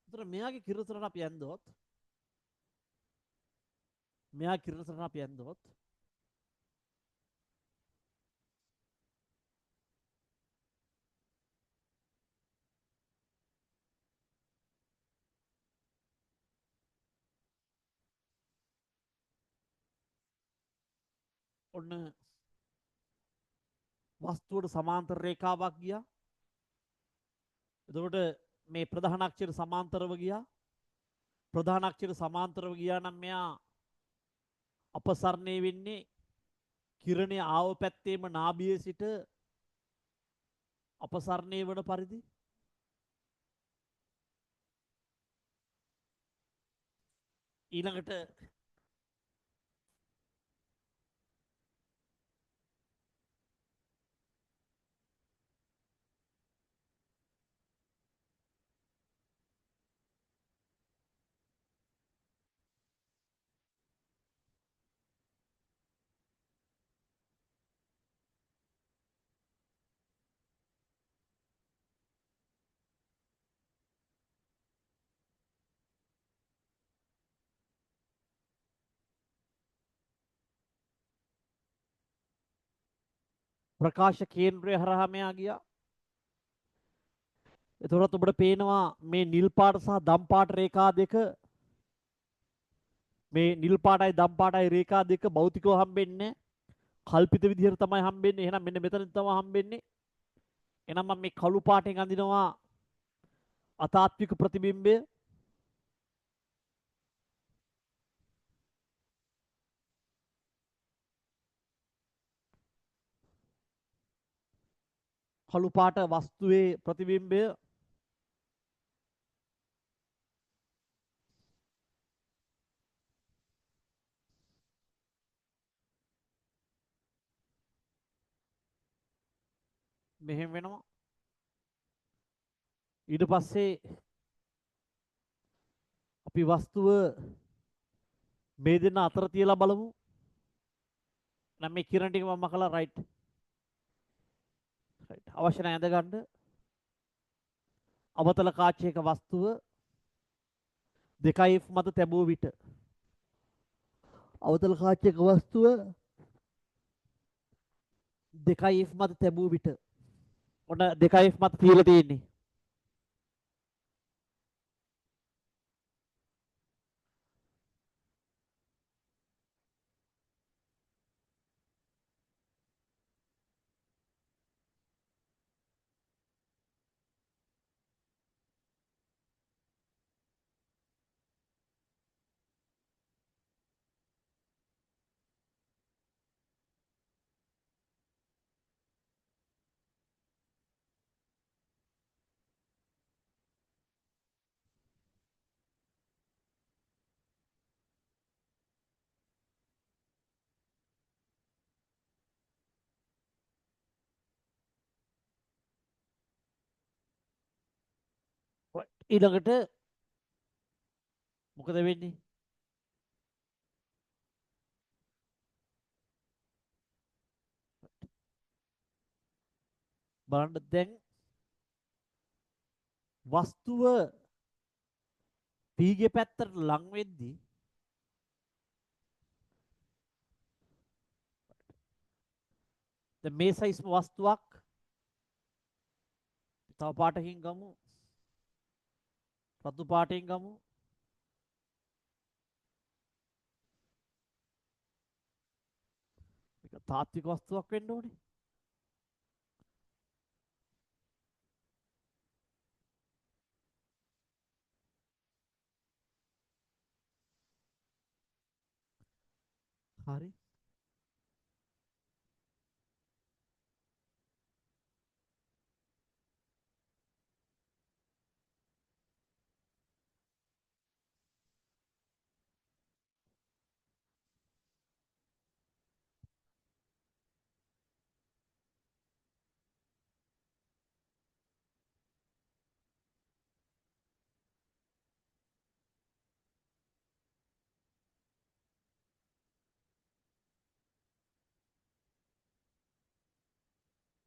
එතකොට මෙයාගේ කිරසරණ අපි ඇන්දොත් මෙයා කිරසරණ අපි ඇන්දොත් ඔන්න වස්තුවට සමාන්තර රේඛාවක් ගියා. එතකොට මේ ප්‍රධාන අක්ෂර සමාන්තරව ගියා. ප්‍රධාන අක්ෂර සමාන්තරව ගියා නම් මෙයා අපසරණය වෙන්නේ කිරණේ ආව පැත්තේම නාභියේ සිට අපසරණය වන පරිදි. ඊළඟට ප්‍රකාශ කේන්ද්‍රය හරහා මෙයා ගියා. එතකොට ඔබට පේනවා මේ නිල් පාට සහ දම් පාට රේඛා දෙක මේ නිල් පාටයි දම් පාටයි රේඛා දෙක භෞතිකව හම්බෙන්නේ කල්පිත විදිහට තමයි හම්බෙන්නේ. එහෙනම් මෙන්න මෙතන තමයි හම්බෙන්නේ. එහෙනම් මම මේ කළු පාටෙන් අඳිනවා අතාත්වික ප්‍රතිබිම්බය. කළු පාට වස්තුවේ ප්‍රතිබිම්බය. මෙහෙම වෙනවා. ඊට පස්සේ අපි වස්තුව මේ දෙන්න අතර තියලා බලමු. නම් මේ කිරණ ටික මම මකලා රයිට්. අවශ්‍ය නැහැ ඇඳ ගන්න. අවතල කාචයක වස්තුව 2F මත තැබුව විට. අවතල කාචයක වස්තුව 2F මත තැබුව විට. ඔන්න 2F මත තියලා තියෙන්නේ. ඊළඟට මොකද වෙන්නේ? බලන්න දැන් වස්තුව පීගේ පැත්තට ලං වෙද්දී දැන් මේ සයිස්ම වස්තුවක් තව පාටකින් ගමු, රතු පාටෙන් ගමු. මේක තාත්වික වස්තුවක් වෙන්න ඕනේ. හරි.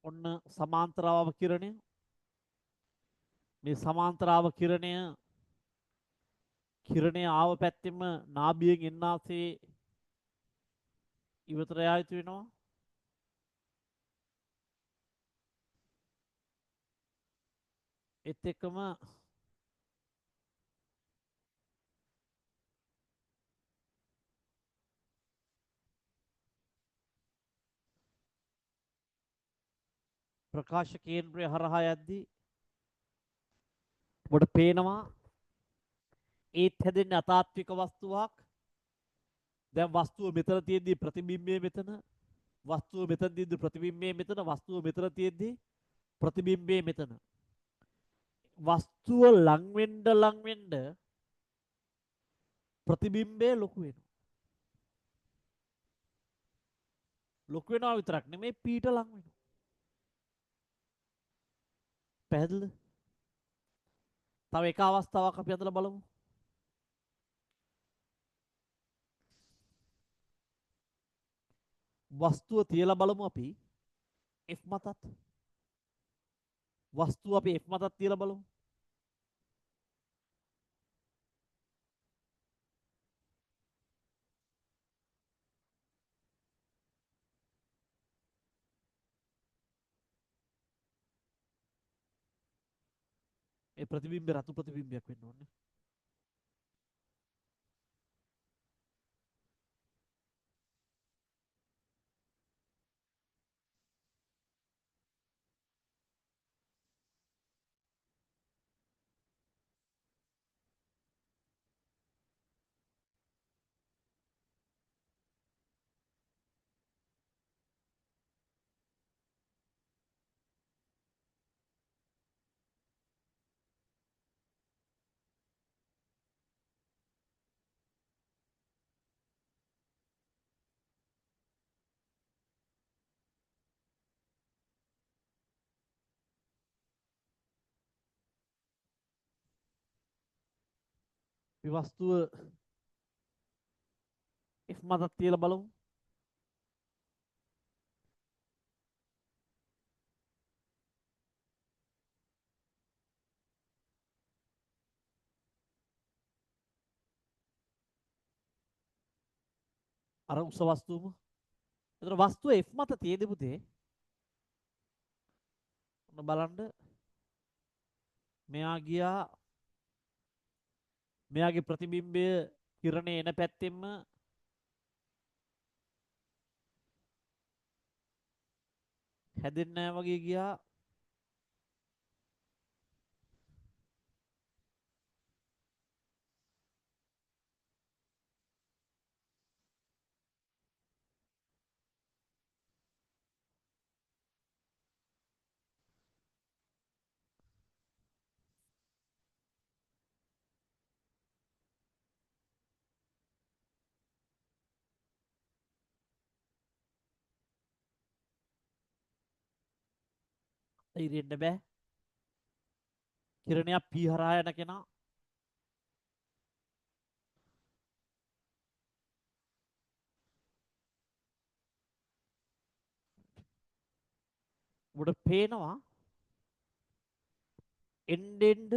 ඔන්න සමාන්තරාව කිරණය. මේ සමාන්තරාව කිරණය ආව පැත්තෙම නාභියෙන් එන්නාසේ ඉවතට යා යුතු වෙනවා. ඒත් එක්කම ප්‍රකාශ කේන්ද්‍රය හරහා යද්දී ඔබට පේනවා ඒත් හැදෙන්නේ අතාත්වික වස්තුවක්. දැන් වස්තුව මෙතන තියෙද්දි ප්‍රතිබිම්බය මෙතන, වස්තුව මෙතන තියෙද්දි ප්‍රතිබිම්බය මෙතන, වස්තුව මෙතන තියෙද්දි ප්‍රතිබිම්බය මෙතන. වස්තුව ලං වෙන්න ප්‍රතිබිම්බය ලොකු වෙනවා. ලොකු වෙනවා විතරක් නෙමෙයි පීට ලං වෙනවා. පැහැදිලිද? තව එක අවස්ථාවක් අපි අදලා බලමු. වස්තුව තියලා බලමු අපි F මතත්. වස්තුව අපි F මතත් තියලා බලමු. ඒ ප්‍රතිබිම්බේ රතු ප්‍රතිබිම්බයක් වෙන්න ඕනේ. අපි වස්තුව F මතත් තියලා බලමු. අර උස වස්තුවම. එතන වස්තුව F මත තියේදී පුතේ ඔන්න බලන්න මෙයා ගියා මෙයාගේ ප්‍රතිබිම්බය කිරණේ එන පැත්තෙන්ම හැදෙන්නේ නැහැ වගේ ගියා. ඉරෙන්න බෑ. කිරණයක් P හරහා යන කෙනා ඔබට පේනවා එන්නෙන්ද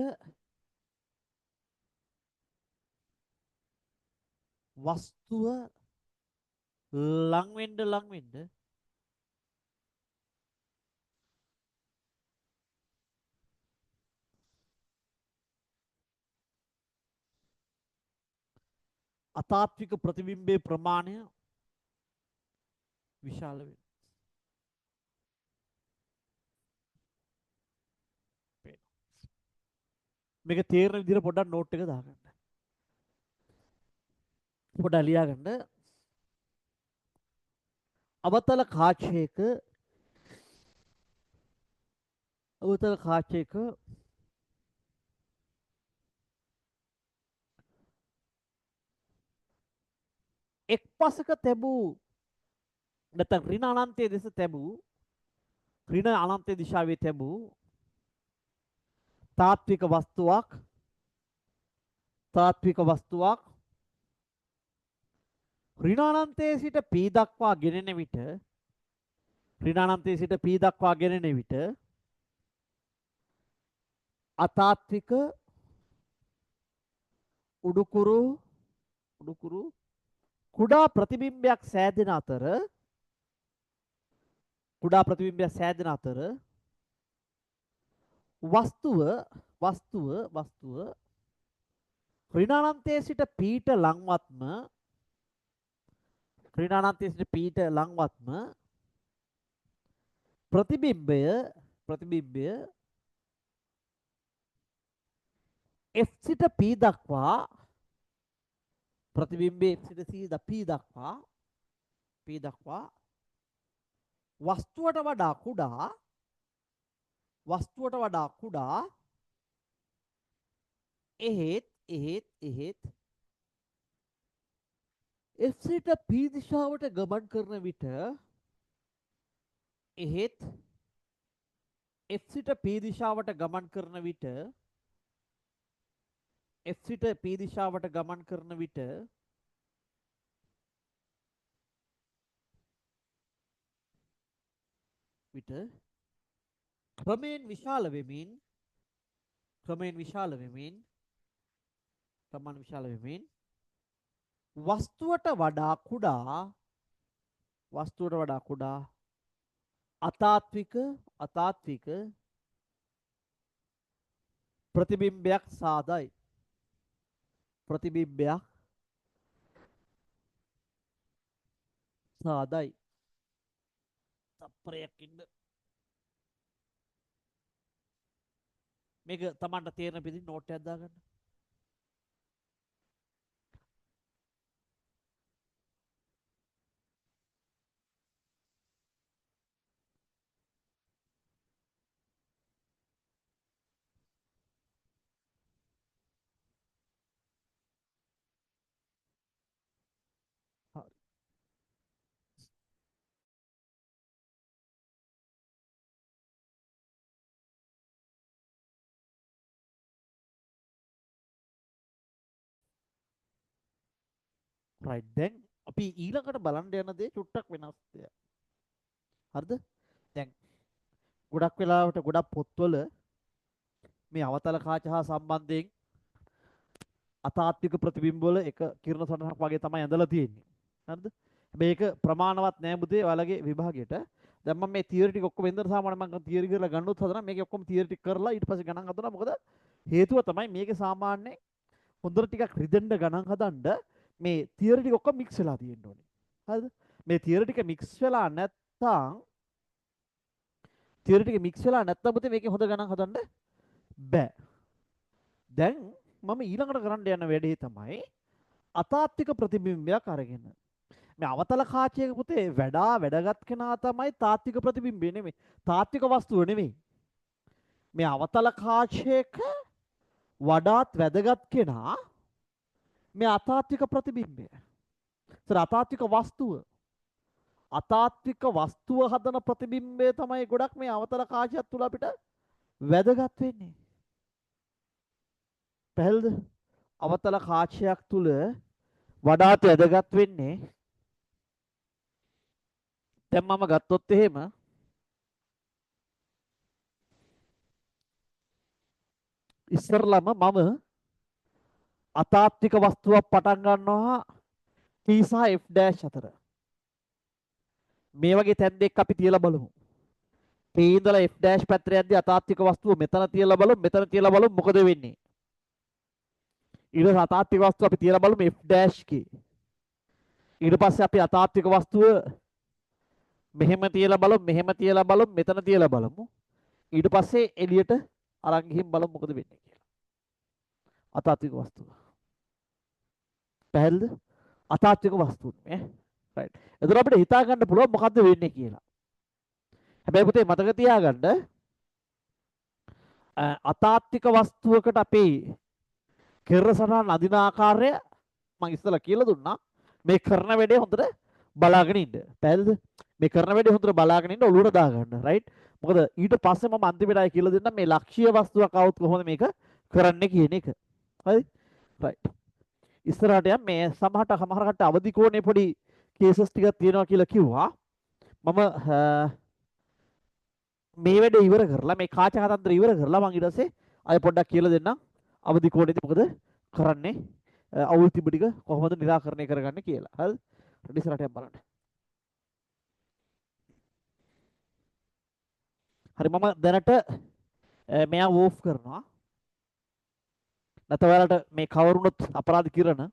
වස්තුව ලං වෙන්න අතාත්වික ප්‍රතිබිම්බයේ ප්‍රමාණය විශාල වෙනවා. මේක තේරෙන විදිහට පොඩ්ඩක් නෝට් එක දාගන්න. පොඩ්ඩක් ලියා ගන්න. අවතල කාචයක එක් පසක තැබූ නැත්නම් ඍණ අනන්තයේ දෙස තැබූ ඍණ අනන්තයේ දිශාවේ තැබූ තාත්වික වස්තුවක් ඍණ අනන්තයේ සිට P දක්වා ගෙනෙන විට අතාත්වික උඩුකුරු කුඩා ප්‍රතිබිම්බයක් සෑදෙන අතර වස්තුව ඍණ අනන්තයේ සිට Pට ලංවත්ම ප්‍රතිබිම්බය F සිට P දක්වා ප්‍රතිබිම්බයේ F සිට P දක්වා වස්තුවට වඩා කුඩා එහෙත් F සිට P දිශාවට ගමන් කරන විට ක්‍රමයෙන් විශාල වෙමින් වස්තුවට වඩා කුඩා අතාත්වික ප්‍රතිබිම්බයක් සාදයි. තප්පරයක් ඉන්න මේක තමන්ට තේරෙන විදිහට නෝට් එකක් දාගන්න. right දැන් අපි ඊළඟට බලන්න යන දේ චුට්ටක් වෙනස් දෙයක්. හරිද? දැන් ගොඩක් වෙලාවට ගොඩක් පොත්වල මේ අවතල කාච හා සම්බන්ධයෙන් අතාත්වික ප්‍රතිබිම්බ වල එක කිරණ සටහනක් වගේ තමයි ඇඳලා තියෙන්නේ. හරිද? මේක ප්‍රමාණවත් නෑ බුදේ ඔයාලගේ විභාගයට. දැන් මම මේ තියරි ටික ඔක්කොම වෙනදට සාමාන්‍ය මම තියරි කරලා ගන්නොත් හදනවා. මේක ඔක්කොම තියරි ටික කරලා ඊට පස්සේ ගණන් හදනවා. මොකද හේතුව තමයි මේකේ සාමාන්‍යයෙන් හොඳට ටිකක් රිදෙන්න ගණන් හදන්න මේ තියරි ටික ඔක්කොම මික්ස් වෙලා තියෙන්න ඕනේ. හරිද? මේ තියරි ටික මික්ස් වෙලා නැත්තම් පුතේ මේකේ හොඳ ගණන් හදන්න බෑ. දැන් මම ඊළඟට කරන්න යන වැඩේ තමයි අතාත්වික ප්‍රතිබිම්බයක් අරගෙන. මේ අවතල කාචයක පුතේ වැඩගත් කෙනා තමයි තාත්වික ප්‍රතිබිම්බය නෙමෙයි. තාත්වික වස්තුව නෙමෙයි. මේ අවතල කාචයක වඩාත් වැදගත් කෙනා මේ අතාත්වික ප්‍රතිබිම්බය. අතාත්වික වස්තුව හදන ප්‍රතිබිම්බය තමයි ගොඩක් මේ අවතල කාචයක් තුල අපිට වැදගත් වෙන්නේ. පැහැදිලිද? අවතල කාචයක් තුල වඩාත් වැදගත් වෙන්නේ දැන් මම ගත්තොත් එහෙම ඉස්සරලම මම අතාත්වික වස්තුවක් පටන් ගන්නවා T සහ F ඩෑෂ් අතර. මේ වගේ තැන් දෙක අපි තියලා බලමු. T ඉඳලා F ඩෑෂ් පැත්තට යද්දී අතාත්වික වස්තුව මෙතන තියලා බලමු, මෙතන තියලා බලමු මොකද වෙන්නේ? ඊට පස්සේ අතාත්වික වස්තුව අපි තියලා බලමු F ඩෑෂ් කේ. ඊට පස්සේ අපි අතාත්වික වස්තුව මෙහෙම තියලා බලමු, මෙහෙම තියලා බලමු, මෙතන තියලා බලමු. ඊට පස්සේ එළියට අරන් ගිහින් බලමු මොකද වෙන්නේ කියලා. අතාත්වික වස්තුව. පැහැදිලිද? අතාත්වික වස්තුන් නේ. රයිට්. එතකොට අපිට හිතා ගන්න පුළුවන් මොකද්ද වෙන්නේ කියලා. හැබැයි පුතේ මතක තියාගන්න අතාත්වික වස්තුවකට අපේ කෙරර සටහන් අදින ආකාරය මම ඉස්සලා කියලා දුන්නා. මේ කරන වැඩේ හොඳට බලාගෙන ඉන්න. පැහැදිලිද? මේ කරන වැඩේ හොඳට බලාගෙන ඉන්න ඔලුවට දාගන්න. රයිට්? මොකද ඊට පස්සේ මම අන්තිමට ආයි කියලා දෙන්නම් මේ ලක්ෂ්‍ය වස්තුවක් આવුත් කොහොමද මේක කරන්නේ කියන එක. හරි? රයිට්. ඉස්සරහට යම් මේ සමහරට කට්ට අවදි කෝණේ පොඩි කේසස් ටිකක් තියෙනවා කියලා කිව්වා. මම මේ වැඩේ ඉවර කරලා මේ කාච කතන්දර ඉවර කරලා මම ඊට පස්සේ අය පොඩ්ඩක් කියලා දෙන්නම් අවදි කෝණේදී මොකද කරන්නේ අවුල් තිබු ටික කොහොමද निराකරණය කරගන්නේ කියලා. හරිද? රෙඩි ඉස්සරහට යන්න බලන්න. හරි මම දැනට මෙයා වෝෆ් කරනවා. නැත්නම් ඔයාලට මේ කවරුනොත් අපරාධ කිරණ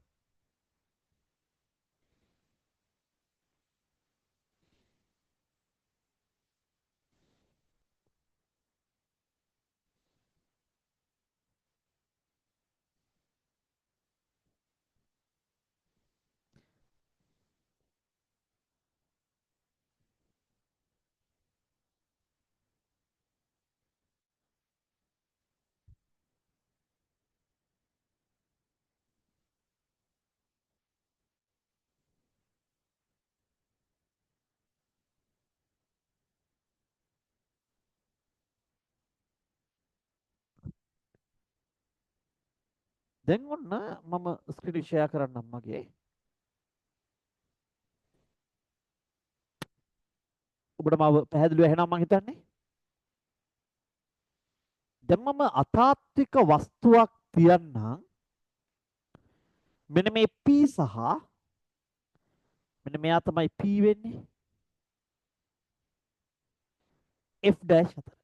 දැන් ඔන්න මම ස්ක්‍රීන් ෂෙයා කරන්නම් මගේ. ඔබට මාව පැහැදිලිව ඇහෙනවා මං හිතන්නේ. දැන් මම අතාත්වික වස්තුවක් තියන්නම්. මෙන්න මේ P සහ මෙන්න මෙයා තමයි P වෙන්නේ. F dash අතර.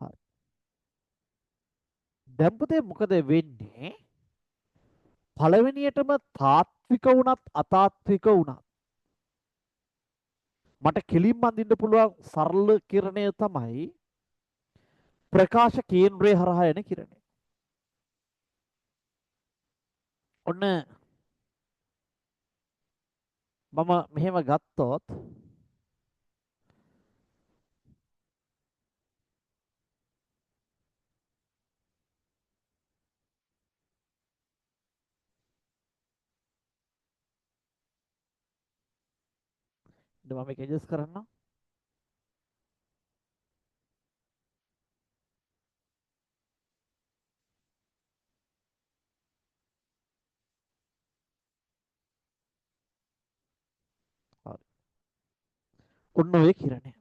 හරි. දැන් පුතේ මොකද වෙන්නේ? පළවෙනියටම තාත්වික වුණත් අතාත්වික වුණත් මට කෙලින්ම අඳින්න පුළුවන් සරල කිරණය තමයි ප්‍රකාශ කේන්ද්‍රය හරහා එන කිරණය. ඔන්න මම මෙහෙම ගත්තොත් මම මේක ඇඩ්ජස්ට් කරන්නම්. හරි. ඔන්න ඔය කිරණය.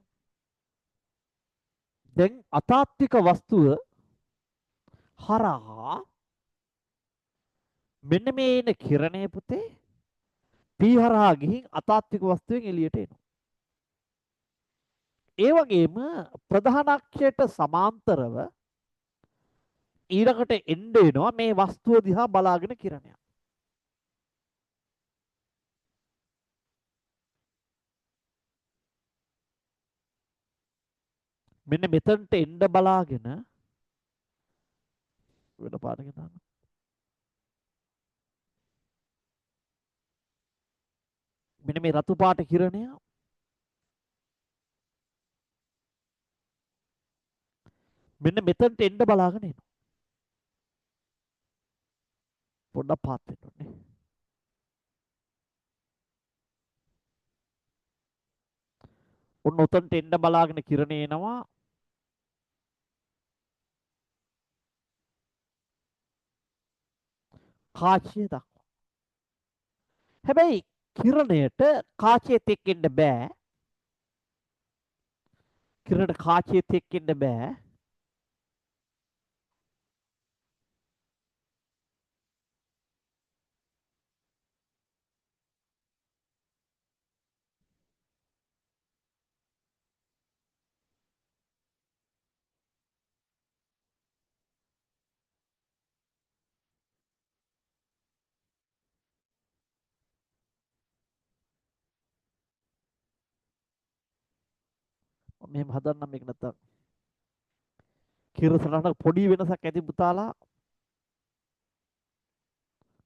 දැන් අතාත්වික වස්තුව හරහා මෙන්න මේ එන කිරණය පුතේ P හරහා ගිහින් අතාත්වික වස්තුවෙන් එළියට එනවා. ඒ වගේම ප්‍රධාන අක්ෂයට සමාන්තරව ඊළඟට එන්න එනවා මේ වස්තුව දිහා බලාගෙන කිරණයක්. මෙන්න මෙතනට එන්න බලාගෙන වෙන පාටකින් දාන්න. මෙන්න මේ රතු පාට කිරණය මෙන්න මෙතනට එන්න බලාගෙන එනවා. පොඩ්ඩක් පාත් වෙන්න ඕනේ. ඔන්න උතන්ට එන්න බලාගෙන කිරණේ එනවා. කාචය දක්වා. හැබැයි කිරණයට කාචයත් එක්ක එන්න බෑ. කිරණට කාචයත් එක්ක එන්න බෑ. මෙහෙම හදන්නම් මේක නැත්තම් කිරසටහනක පොඩි වෙනසක් ඇති පුතාලා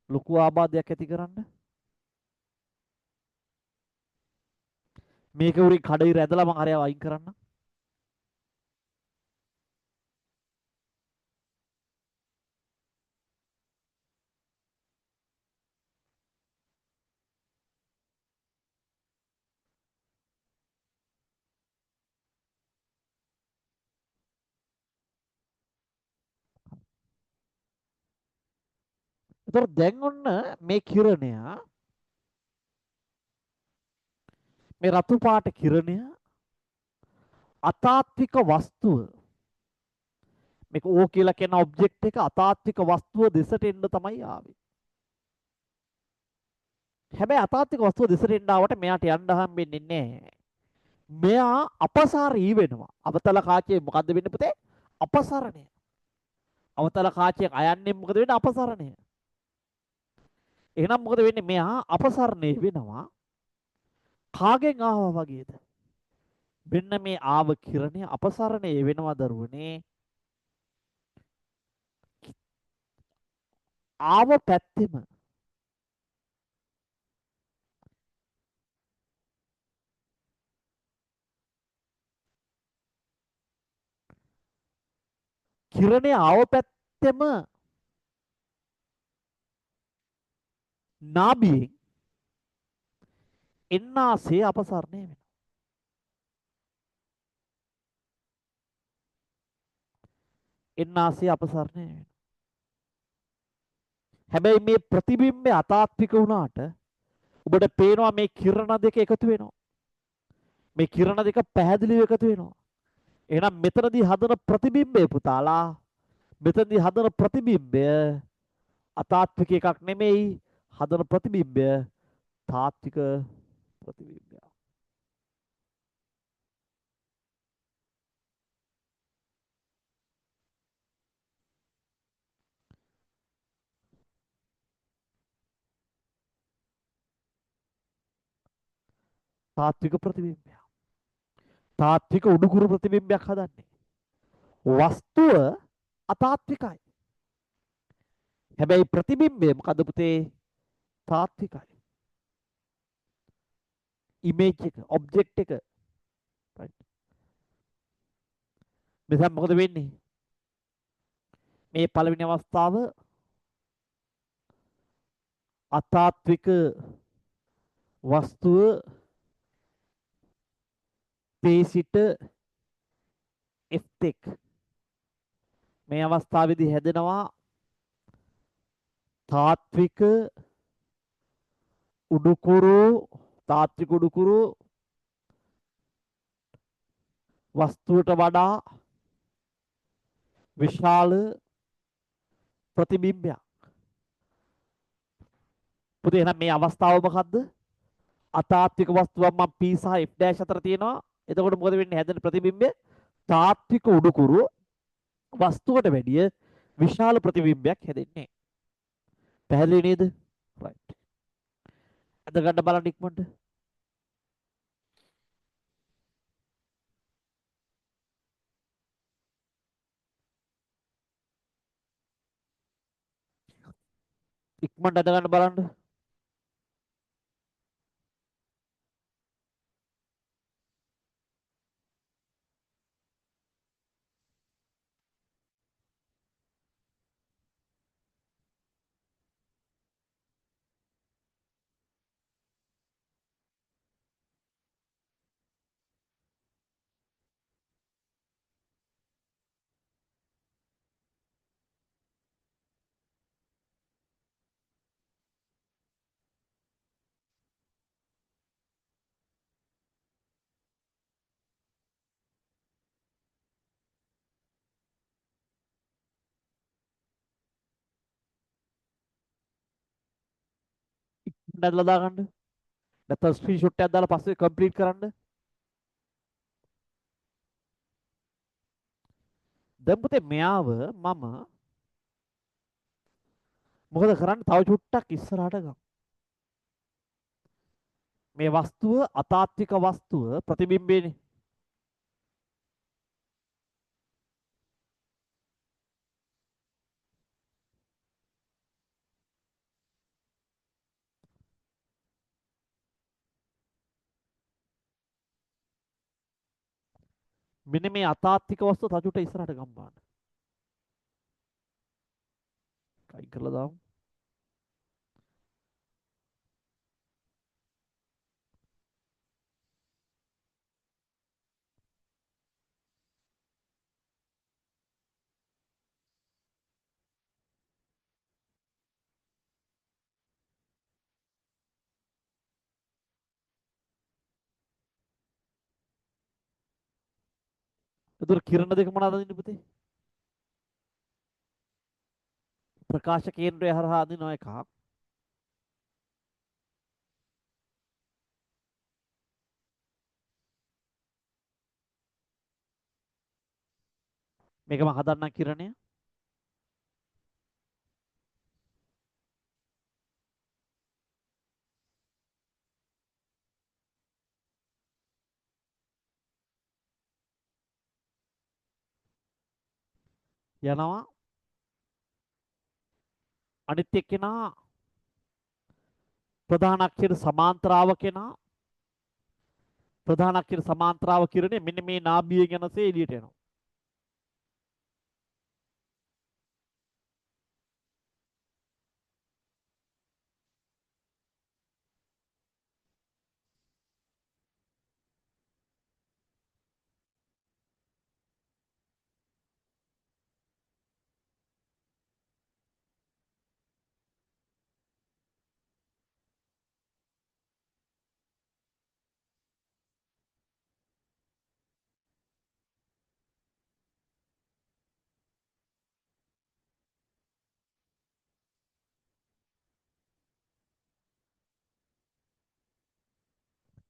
ලොකු ආබාධයක් ඇති කරන්න. මේක උරින් කඩේ රැඳලා මං හරියව අයින් කරන්න. ඒතර දැන් ඔන්න මේ කිරණය මේ රතු පාට කිරණය අතාත්වික වස්තුව මේක ඕ කියලා කියන ඔබ්ජෙක්ට් එක අතාත්වික වස්තුව දෙසට එන්න තමයි ආවේ. හැබැයි අතාත්වික වස්තුව දෙසට එන්න ආවට මෙයාට යන්න හම්බෙන්නේ නැහැ. මෙයා අපසාරී වෙනවා. අවතල කාචේ මොකද්ද වෙන්නේ පුතේ? අපසරණය. අවතල කාචයක් අයන්නේ මොකද වෙන්නේ? අපසරණය. එහෙනම් මොකද වෙන්නේ? මෙයා අපසරණේ වෙනවා. කාගෙන් ආවා වගේද? මෙන්න මේ ආව කිරණය අපසරණේ වෙනවා දරුවනේ. ආව පැත්තෙම කිරණය ආව පැත්තෙම නාභියෙන් එන්නාසේ අපසරණය වෙනවා. එන්නාසේ අපසරණය වෙනවා. හැබැයි මේ ප්‍රතිබිම්බය අතාත්වික වුණාට ඔබට පේනවා මේ කිරණ දෙක එකතු වෙනවා. මේ කිරණ දෙක පැහැදිලිව එකතු වෙනවා. එහෙනම් මෙතනදී හදන ප්‍රතිබිම්බය පුතාලා මෙතනදී හදන ප්‍රතිබිම්බය අතාත්වික එකක් නෙමෙයි. හදන ප්‍රතිබිම්බය තාත්වික ප්‍රතිබිම්බයක්. තාත්වික ප්‍රතිබිම්බයක්. තාත්වික උඩුකුරු ප්‍රතිබිම්බයක් හදන්නේ. වස්තුව අතාත්විකයි. හැබැයි ප්‍රතිබිම්බය මොකද පුතේ? තාත්විකයි. ඉමේජ් එක, ඔබ්ජෙක්ට් එක. right. මෙතන මොකද වෙන්නේ? මේ පළවෙනි අවස්ථාව අතාත්වික වස්තුව P සිට F තෙක් මේ අවස්ථාවේදී හැදෙනවා තාත්වික උඩුකුරු තාත්වික උඩුකුරු වස්තුවට වඩා විශාල ප්‍රතිබිම්බයක්. පුතේ එහෙනම් මේ අවස්ථාව මොකද්ද? අතාත්වික වස්තුවක් මම P සහ F ඩෑෂ් අතර තියෙනවා. එතකොට මොකද වෙන්නේ? හැදෙන ප්‍රතිබිම්බය තාත්වික උඩුකුරු වස්තුවට වැඩිය විශාල ප්‍රතිබිම්බයක් හැදෙන්නේ. පැහැදිලි නේද? right. අද ගන්න බලන්න ඉක්මනට. ඉක්මනට අද ගන්න බලන්න. ඇදලා දාගන්න. නැත්නම් ස්ක්‍රීන්ෂොට් එකක් දාලා පස්සේ කම්ප්ලීට් කරන්න. දැන් පුතේ මෙයාව මම මොකද කරන්නේ? තව චුට්ටක් ඉස්සරහට ගමු. මේ වස්තුව අතාත්වික වස්තුව ප්‍රතිබිම්බේනේ. මෙන්න මේ අතාත්වික වස්තුව තව චුට්ට ඉස්සරහට ගමු බලන්න. කයි කරලා දාමු. එතකොට කිරණ දෙක මොනවද අදින්නේ පුතේ? ප්‍රකාශ කේන්ද්‍රය හරහා අදින එකක්. මේක මම හදන්නම් කිරණය. යනවා. අනිත් එක්කෙනා ප්‍රධාන අක්ෂර සමාන්තරාව කෙනා ප්‍රධාන අක්ෂර සමාන්තරාව කිරණය මෙන්න මේ නාභියෙන් යනසේ එළියට එනවා.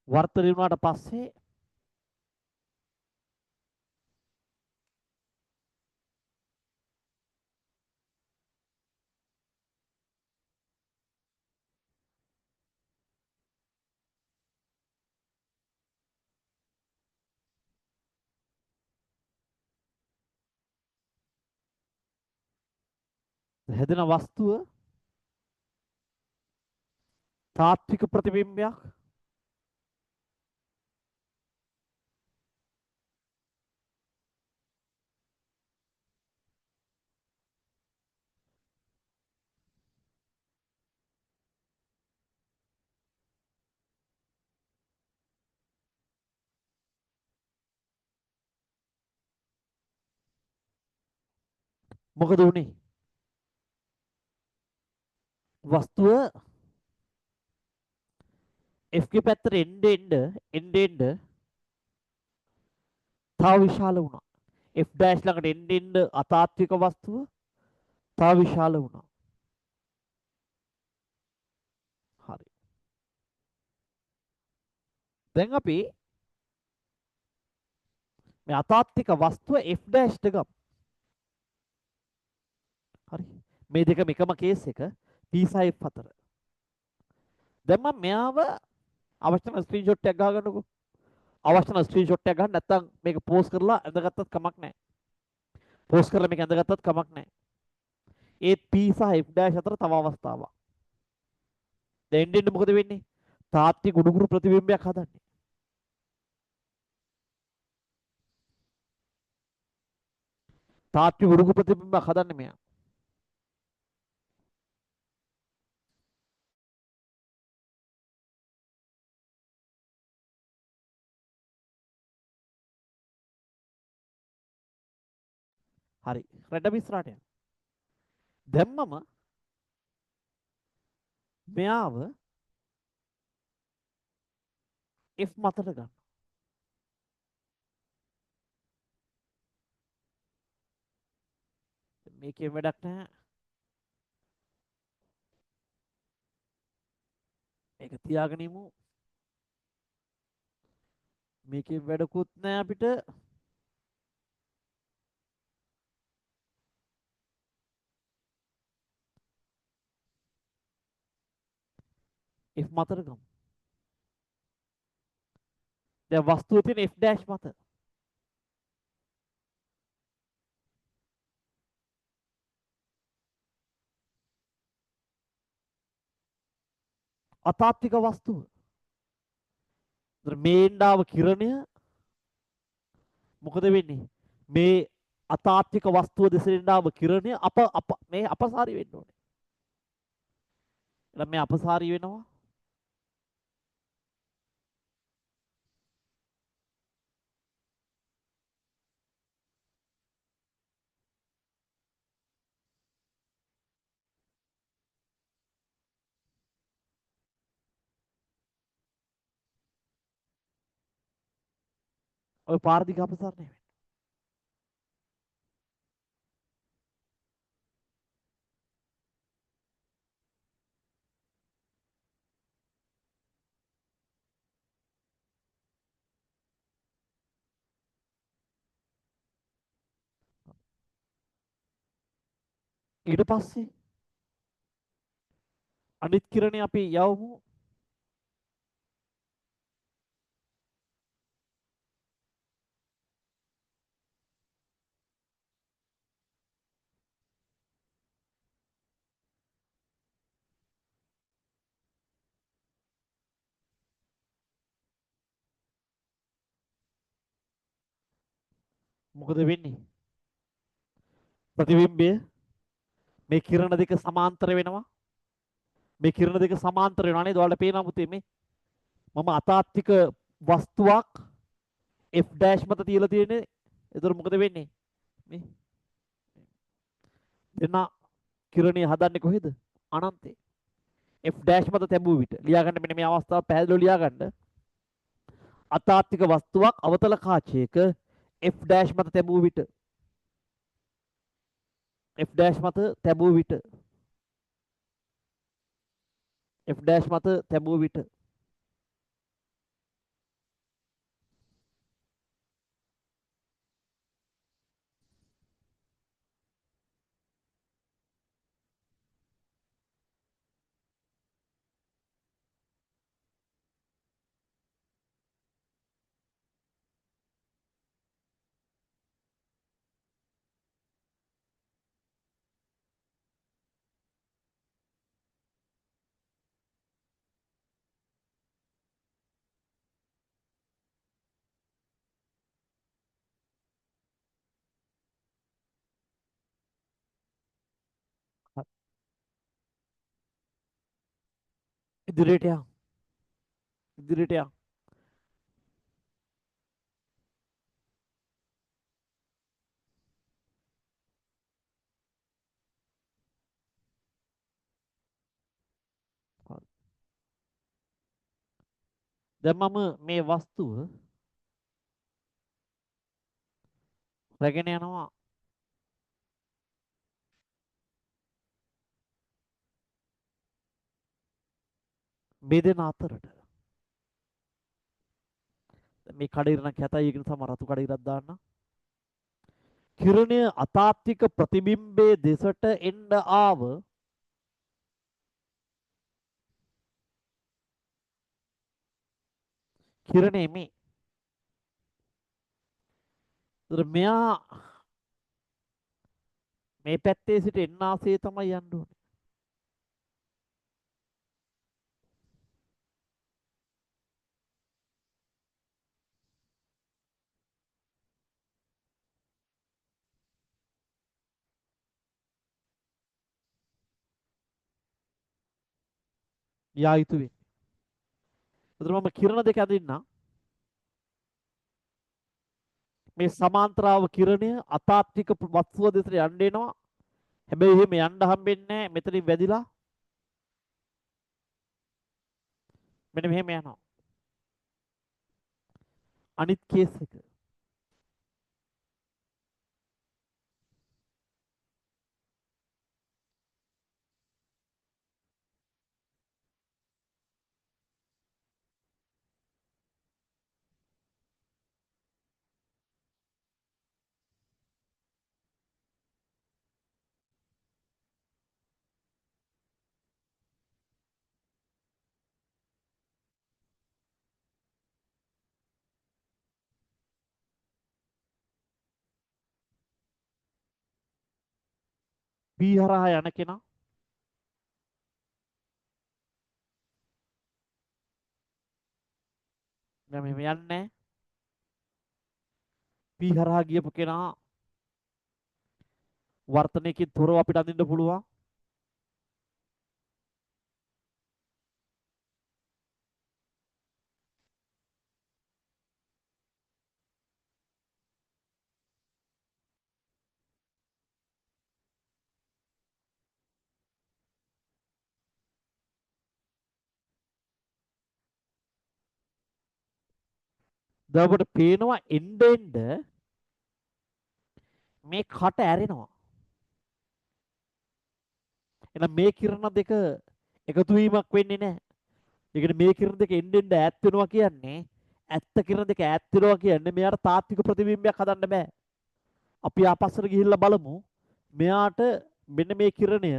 වර්තනය වුණාට පස්සේ හැදෙන වස්තුව තාත්වික ප්‍රතිබිම්බයක්. මොකද උනේ? වස්තුව F ගේ පැත්තට එන්න තව විශාල වුණා. F ඩෑෂ් ළඟට එන්න අතාත්වික වස්තුව තව විශාල වුණා. හරි. දැන් අපි මේ අතාත්වික වස්තුව F ඩෑෂ්ට ගමු. හරි. මේ දෙකම එකම කේස් එක P සහ F අතර. දැන් මම මෙයාව අවශ්‍ය නම් ස්ක්‍රීන්ෂොට් එකක් ගන්නකො. අවශ්‍ය නම් ස්ක්‍රීන්ෂොට් එකක් ගන්න නැත්නම් මේක පෝස්ට් කරලා ඇඳගත්තත් කමක් නැහැ. පෝස්ට් කරලා මේක ඇඳගත්තත් කමක් නැහැ. ඒ P සහ F ඩෑෂ් අතර තව අවස්ථාවක්. දැන් එන්න මොකද වෙන්නේ? තාත්වික උඩුකුරු ප්‍රතිබිම්බයක් හදන්නේ. තාත්වික උඩුකුරු ප්‍රතිබිම්බයක් හදන්නේ මෙයා. හරි. රෙඩ ඉස්සරහට යන්න. දැම්මම මෙයාව F මතට ගන්න. මේකෙන් වැඩක් නැහැ. මේක තියාගෙන ඉමු. මේකේ වැඩකුත් නෑ අපිට. F මතට ගමු. දැන් වස්තුව තියෙන F dash මත. අතාත්වික වස්තුව. මේ එන්නාව කිරණය මොකද වෙන්නේ? මේ අතාත්වික වස්තුව දෙසට එන්නාව කිරණය මේ අපසාරී වෙන්න ඕනේ. එහෙනම් මේ අපසාරී වෙනවා. ඔය පාර දිග අපසාරණය වෙන්නේ. ඊට පස්සේ අනිත් කිරණේ අපි යවමු. මොකද වෙන්නේ? ප්‍රතිබිම්බය මේ කිරණ දෙක සමාන්තර වෙනවා. මේ කිරණ දෙක සමාන්තර වෙනවා නේද? ඔයාලට පේනවා පුතේ මේ මම අතාත්වික වස්තුවක් F dash මත තියලා තියෙන්නේ. එතකොට මොකද වෙන්නේ? මේ දෙන කිරණේ හදන්නේ කොහෙද? අනන්තේ. F dash මත තැබුව විට ලියාගන්න මෙන්න මේ අවස්ථාව පැහැදිලිව ලියාගන්න. අතාත්වික වස්තුවක් අවතල කාචයක F dash මත තැබුව විට F dash මත තැබුව විට F dash මත තැබුව විට ඉදිරියට යන්න. ඉදිරියට යන්න. දැන් මම මේ වස්තුව රැගෙන යනවා මේ දෙන අතරට. මේ කඩිරණ කැතයි ඒක නිසා මම රතු කඩිරක් දාන්නම්. කිරණය අතාත්වික ප්‍රතිබිම්බයේ දෙසට එන්න ආව කිරණේ මේ. ඒතර මෙයා මේ පැත්තේ සිට එන්න ආසේ තමයි යන්න ඕනේ. යා යුතු වෙන්නේ. ඒතර මම කිරණ දෙක අදින්නම්. මේ සමාන්තරාව කිරණය අතාත්වික වස්තුව දෙසට යන්න එනවා. හැබැයි එහෙම යන්න හම්බෙන්නේ නැහැ. මෙතනින් වැදිලා මෙන්න මෙහෙම යනවා. අනිත් කේස් එක. P හරහා යන කෙනා දැන් මෙහෙම යන්නේ P හරහා ගියපු කෙනා වර්තනයකින් තොරව අපිට අඳින්න පුළුවන්. දැන් ඔබට පේනවා එන්න එන්න මේ කට ඇරෙනවා. එහෙනම් මේ කිරණ දෙක එකතු වීමක් වෙන්නේ නැහැ. ඒ කියන්නේ මේ කිරණ දෙක එන්න එන්න ඈත් වෙනවා කියන්නේ ඇත්ත කිරණ දෙක ඈත් වෙනවා කියන්නේ මෙයාට තාත්වික ප්‍රතිබිම්බයක් හදන්න බෑ. අපි ආපස්සට ගිහිල්ලා බලමු. මෙයාට මෙන්න මේ කිරණය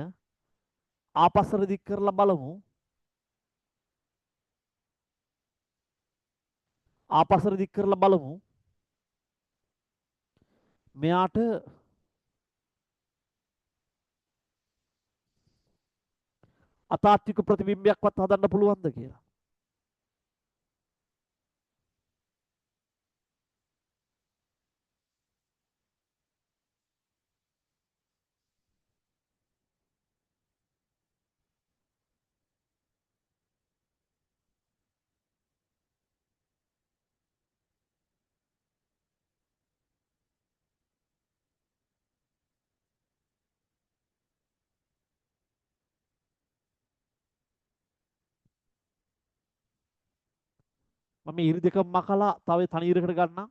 ආපස්සට දික් කරලා බලමු. ආපස්සට දික් කරලා බලමු. මෙයාට අතාත්වික ප්‍රතිබිම්බයක්වත් හදන්න පුළුවන්ද කියලා. මම ඉරි දෙක මකලා තව තනි ඉරකට ගන්නම්.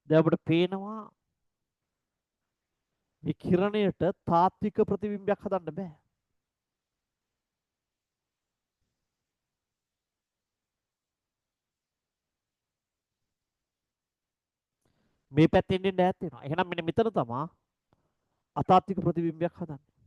දැන් අපිට පේනවා මේ කිරණයට තාත්වික ප්‍රතිබිම්බයක් හදන්න බෑ. මේ පැත්තෙන් එන්න ඈත් වෙනවා. එහෙනම් මෙන්න මෙතන තමයි අතාත්වික ප්‍රතිබිම්බයක් හදන්නේ.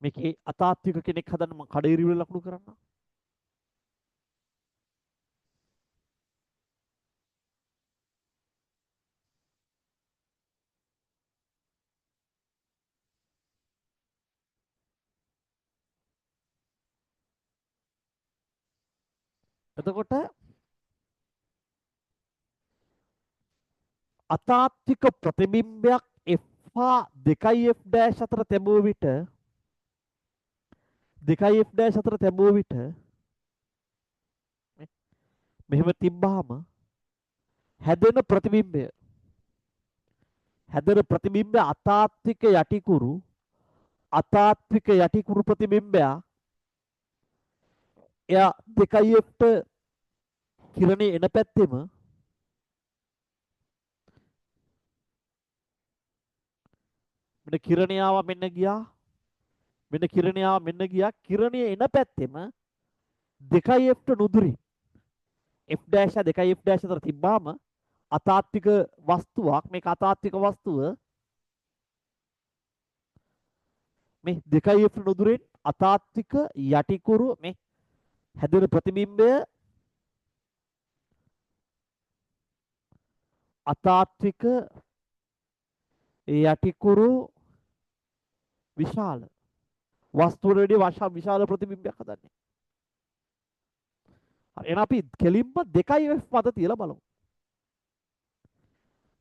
මේකේ අතාත්වික කෙනෙක් හදන්න මම කඩේරි වල ලකුණු කරන්න. එතකොට අතාත්වික ප්‍රතිබිම්බයක් F හා 2F' අතර තැබුව විට 2F' අතර තැබුව විට මෙහෙම තිබ්බහම හැදෙන ප්‍රතිබිම්බය අතාත්වික යටිකුරු ප්‍රතිබිම්බය එයා 2Fට කිරණේ එන පැත්තෙම මෙන්න කිරණයාව මෙන්න ගියා කිරණයේ එන පැත්තෙම 2Fට නුදුරින් F' 2F' අතර තිබ්බාම අතාත්වික වස්තුවක් මේක අතාත්වික වස්තුව මේ 2F නුදුරෙන් අතාත්වික යටිකුරු මේ හැදෙන ප්‍රතිබිම්බය අතාත්වික යටිකුරු විශාල වස්තුවට වැඩිය විශාල ප්‍රතිබිම්බයක් හදන්නේ. හරි එහෙනම් අපි කෙලින්ම 2F මත තියලා බලමු.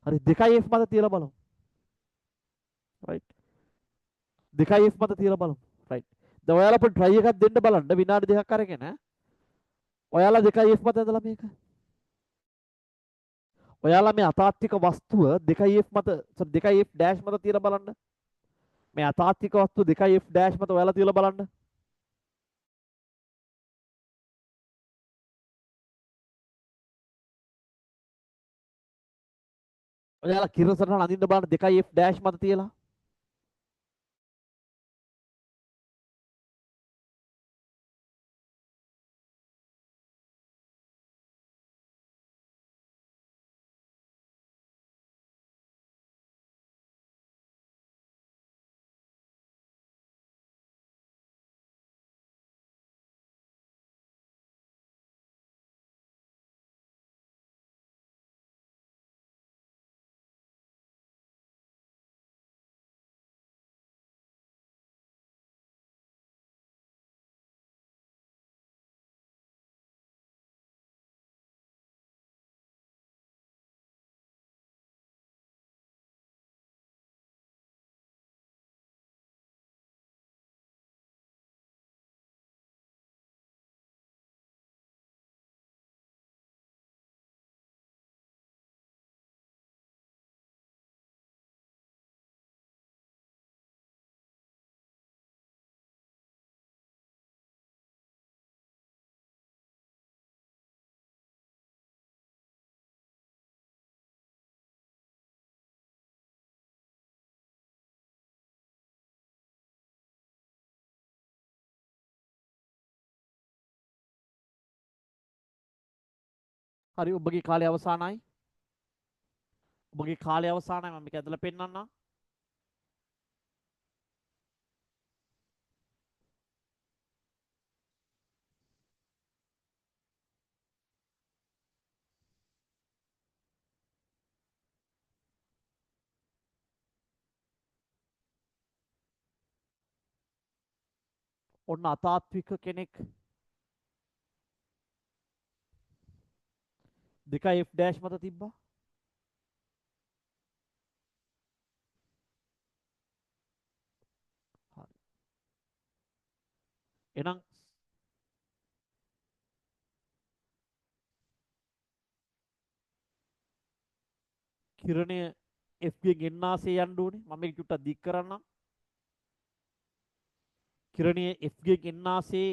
හරි 2F මත තියලා බලමු. right 2F මත තියලා බලමු. right දැන් ඔයාලා අපිට try එකක් දෙන්න බලන්න විනාඩි දෙකක් අරගෙන. ඔයාලා 2F මත ඇදලා මේක. ඔයාලා මේ අතාත්වික වස්තුව 2F මත 2F ඩෑෂ් මත තියලා බලන්න. මේ අතාත්වික වස්තුව 2F ඩෑෂ් මත ඔයාලා තියලා බලන්න. ඔයාලා කිරණ සටහන අඳින්න බලන්න 2F ඩෑෂ් මත තියලා. හරි ඔබගේ කාලය අවසానයි. ඔබගේ කාලය අවසానයි මම මේක ඇදලා පෙන්නන්නම්. ඔන්න අතාත්වික කෙනෙක් 2F ඩෑෂ් මත තිබ්බා. හරි. එහෙනම් කිරණය F ගෙන් n ආසේ යන්න ඕනේ. මම මේක චුට්ටක් දික් කරන්නම්. කිරණය F ගෙන් n ආසේ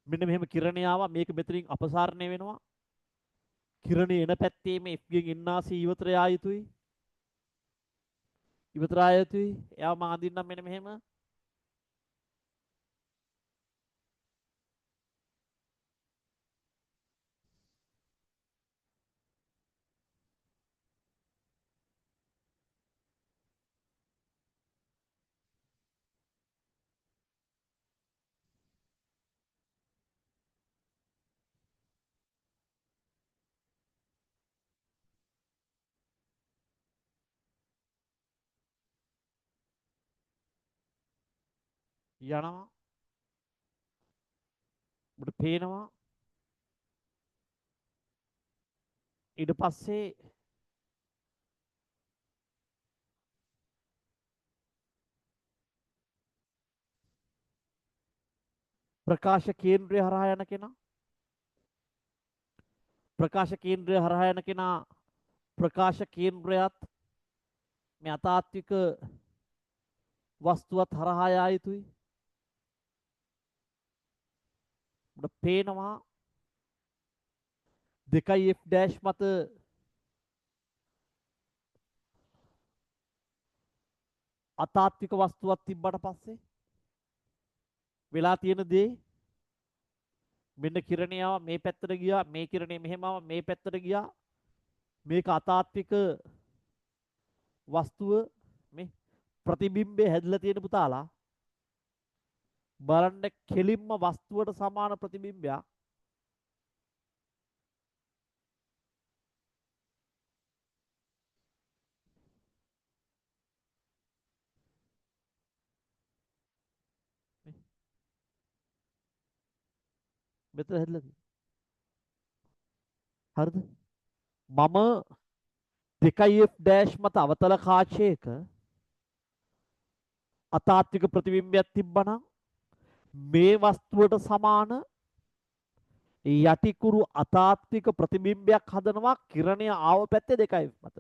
මෙන්න මෙහෙම කිරණය ආවා. මේක මෙතනින් අපසාරණය වෙනවා. කිරණය එන පැත්තේ මේ F ගෙන් n ආසේ ඉවතර යා යුතුයි. ඉවතර ආ යුතුයි. එයාව මම අඳින්නම් මෙන්න මෙහෙම. යනවා. ඔබට පේනවා. ඊට පස්සේ ප්‍රකාශ කේන්ද්‍රය හරහා යන කෙනා ප්‍රකාශ කේන්ද්‍රය හරහා යන කෙනා ප්‍රකාශ කේන්ද්‍රයත් මේ අතාත්වික වස්තුවත් හරහා යා යුතුයි. ඔබට පේනවා 2F ඩෑෂ් මත අතාත්වික වස්තුවක් තිබ්බට පස්සේ වෙලා තියෙන දේ මෙන්න කිරණය ආවා මේ පැත්තට ගියා, මේ කිරණය මෙහෙම ආවා මේ පැත්තට ගියා. මේක අතාත්වික වස්තුව මේ ප්‍රතිබිම්බේ හැදිලා තියෙන පුතාලා බලන්න කෙලින්ම වස්තුවට සමාන ප්‍රතිබිම්බයක් මෙතන හැදිලා තියෙනවා. හරිද? මම 2f ඩෑෂ් මත අවතල කාචයක අතාත්වික ප්‍රතිබිම්බයක් තිබ්බනම් මේ වස්තුවට සමාන යටිකුරු අතාත්වික ප්‍රතිබිම්බයක් හදනවා කිරණය ආව පැත්තේ 2f මත.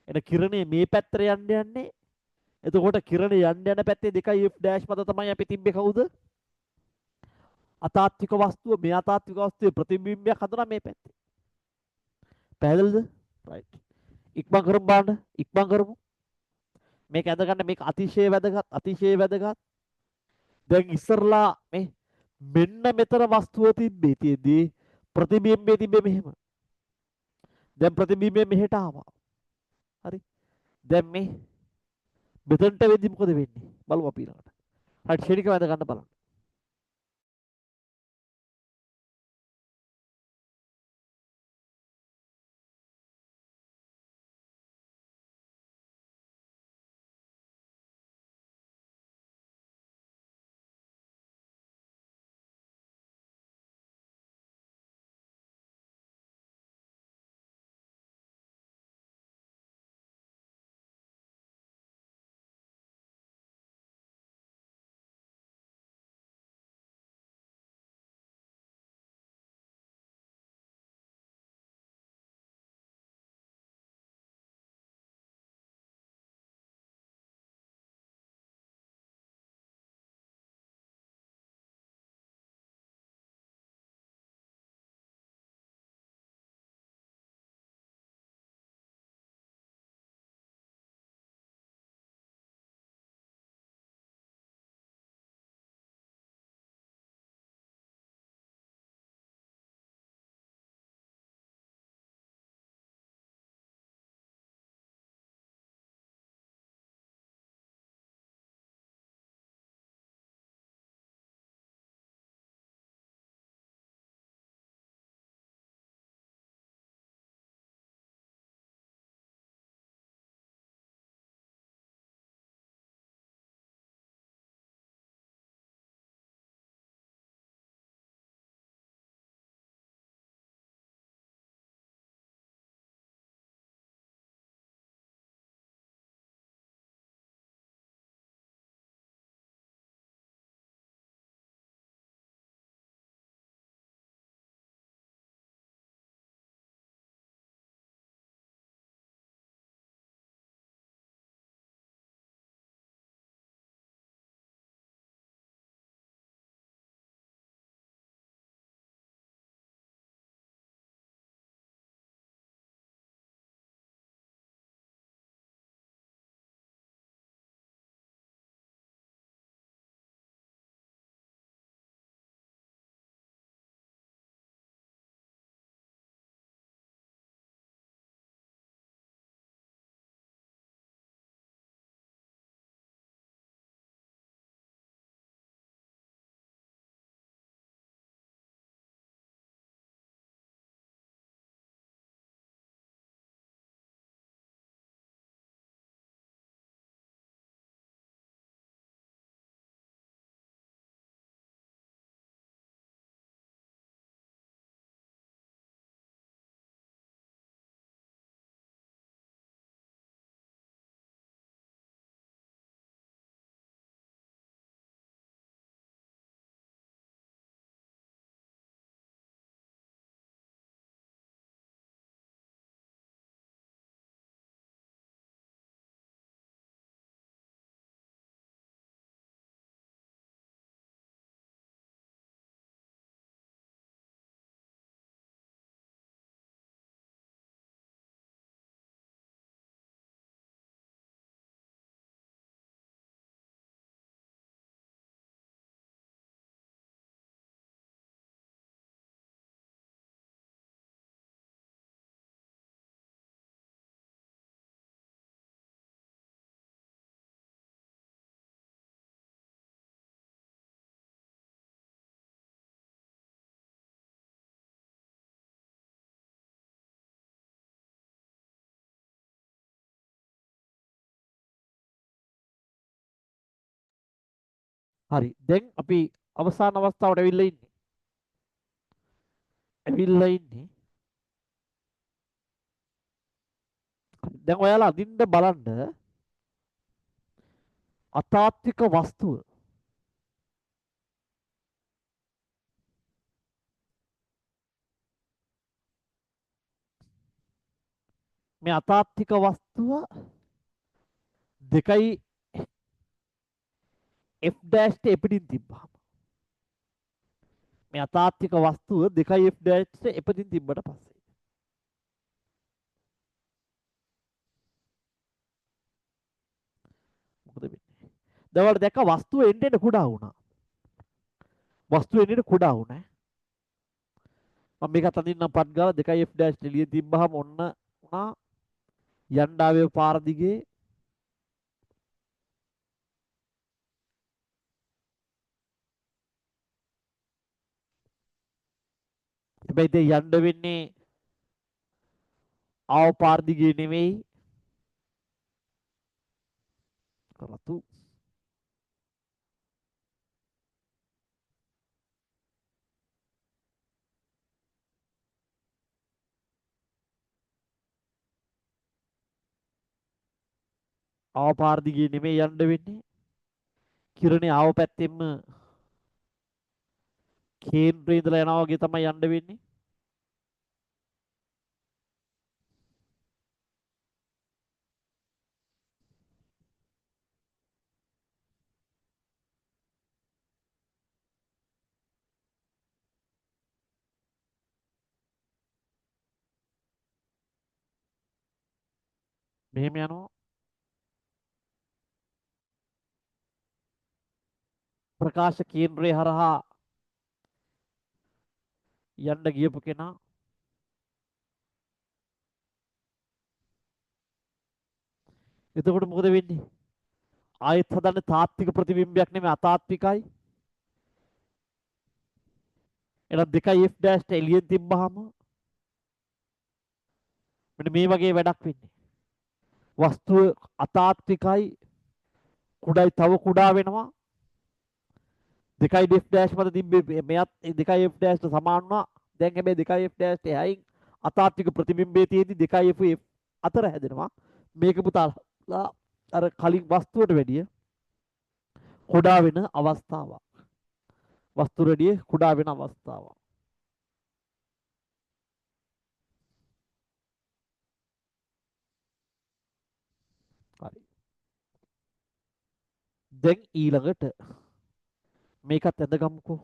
එන කිරණය මේ පැත්තට යන්න යන්නේ. එතකොට කිරණය යන්න යන පැත්තේ 2f ඩෑෂ් මත තමයි අපි තිබ්බේ කවුද? අතාත්වික වස්තුව මේ අතාත්වික වස්තුවේ ප්‍රතිබිම්බයක් හදනවා මේ පැත්තේ. පැහැදිලිද? රයිට්. ඉක්මන් කරමු බලන්න. ඉක්මන් කරමු. මේක ඇඳ ගන්න මේක අතිශය වැදගත් අතිශය වැදගත්. දැන් ඉස්සරලා මේ මෙන්න මෙතන වස්තුව තිබ්බේ තියදී ප්‍රතිබිම්බේ තිබ්බේ මෙහෙම. දැන් ප්‍රතිබිම්බේ මෙහෙට ආවා. හරි. දැන් මේ මෙතනට වෙද්දි මොකද වෙන්නේ? බලමු අපි ඊළඟට. හරි ෂෙනික වැඳ ගන්න බලන්න. හරි. දැන් අපි අවසාන අවස්ථාවට ඇවිල්ලා ඉන්නේ. ඇවිල්ලා ඉන්නේ. දැන් ඔයාලා අදින්න බලන්න අතාත්වික වස්තුව. මේ අතාත්වික වස්තුව 2යි F ඩෑෂ්ට එපිටින් තිබ්බහම මේ අතාත්වික වස්තුව 2යි F ඩෑෂ්ට එපිටින් තිබ්බට පස්සේ මොකද වෙන්නේ? දැන් ඔයාලා දැක්ක වස්තුව එන්න එන්න කුඩා වුණා. වස්තුව එන්න එන්න කුඩා වුණා. මම මේකත් අඳින්නම් පට් ගාලා 2යි F ඩෑෂ් එළිය තිබ්බහම ඔන්න උනා යන්න ආවේ පාර දිගේ හැබැයි දැන් යන්න වෙන්නේ ආව පාර දිගේ නෙමෙයි කරතු ආව පාර දිගේ නෙමෙයි යන්න වෙන්නේ කිරණේ ආව පැත්තෙන්ම කේන්ද්‍රේ ඉඳලා යනවා වගේ තමයි යන්න වෙන්නේ. මෙහෙම යනවා ප්‍රකාශ කේන්ද්‍රය හරහා යන්න ගියපු කෙනා එතකොට මොකද වෙන්නේ? ආයෙත් හදන්නේ තාත්වික ප්‍රතිබිම්බයක් නෙමෙයි අතාත්විකයි. එහෙනම් 2යි F ඩෑෂ්ට එළියෙන් තිබ්බහම මෙන්න මේ වගේ වැඩක් වෙන්නේ. වස්තුව අතාත්විකයි කුඩායි තව කුඩා වෙනවා. 2යි F ඩෑෂ් මත තිබ්බේ මෙයත් 2යි F ඩෑෂ්ට සමාන වුණා. දැන් හැබැයි 2යි F ඩෑෂ්ට එහයින් අතාත්වික ප්‍රතිබිම්බයේ තියෙදි 2යි F අතර හැදෙනවා. මේක පුතාලා අර කලින් වස්තුවට වැඩිය කුඩා වෙන අවස්ථාවක්. වස්තු රෙඩිය කුඩා වෙන අවස්ථාවක්. හරි. දැන් ඊළඟට මේකත් ඇඳගමුකෝ.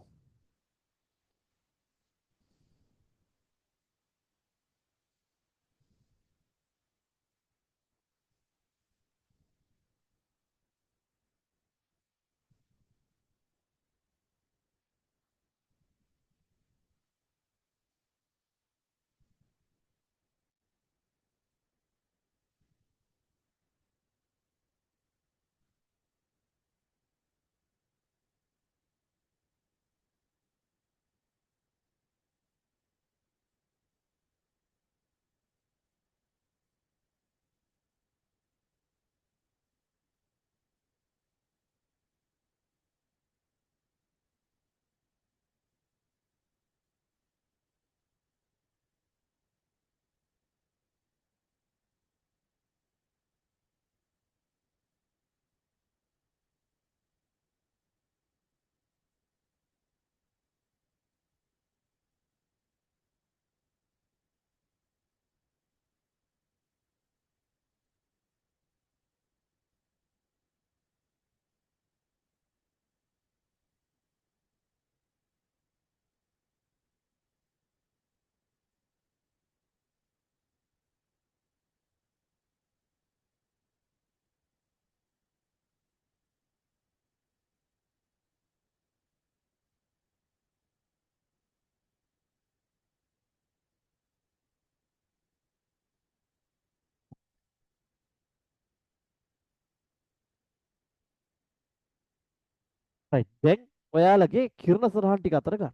right. දැන් ඔයාලගේ කිරණ සරහන් ටික අතර ගන්න.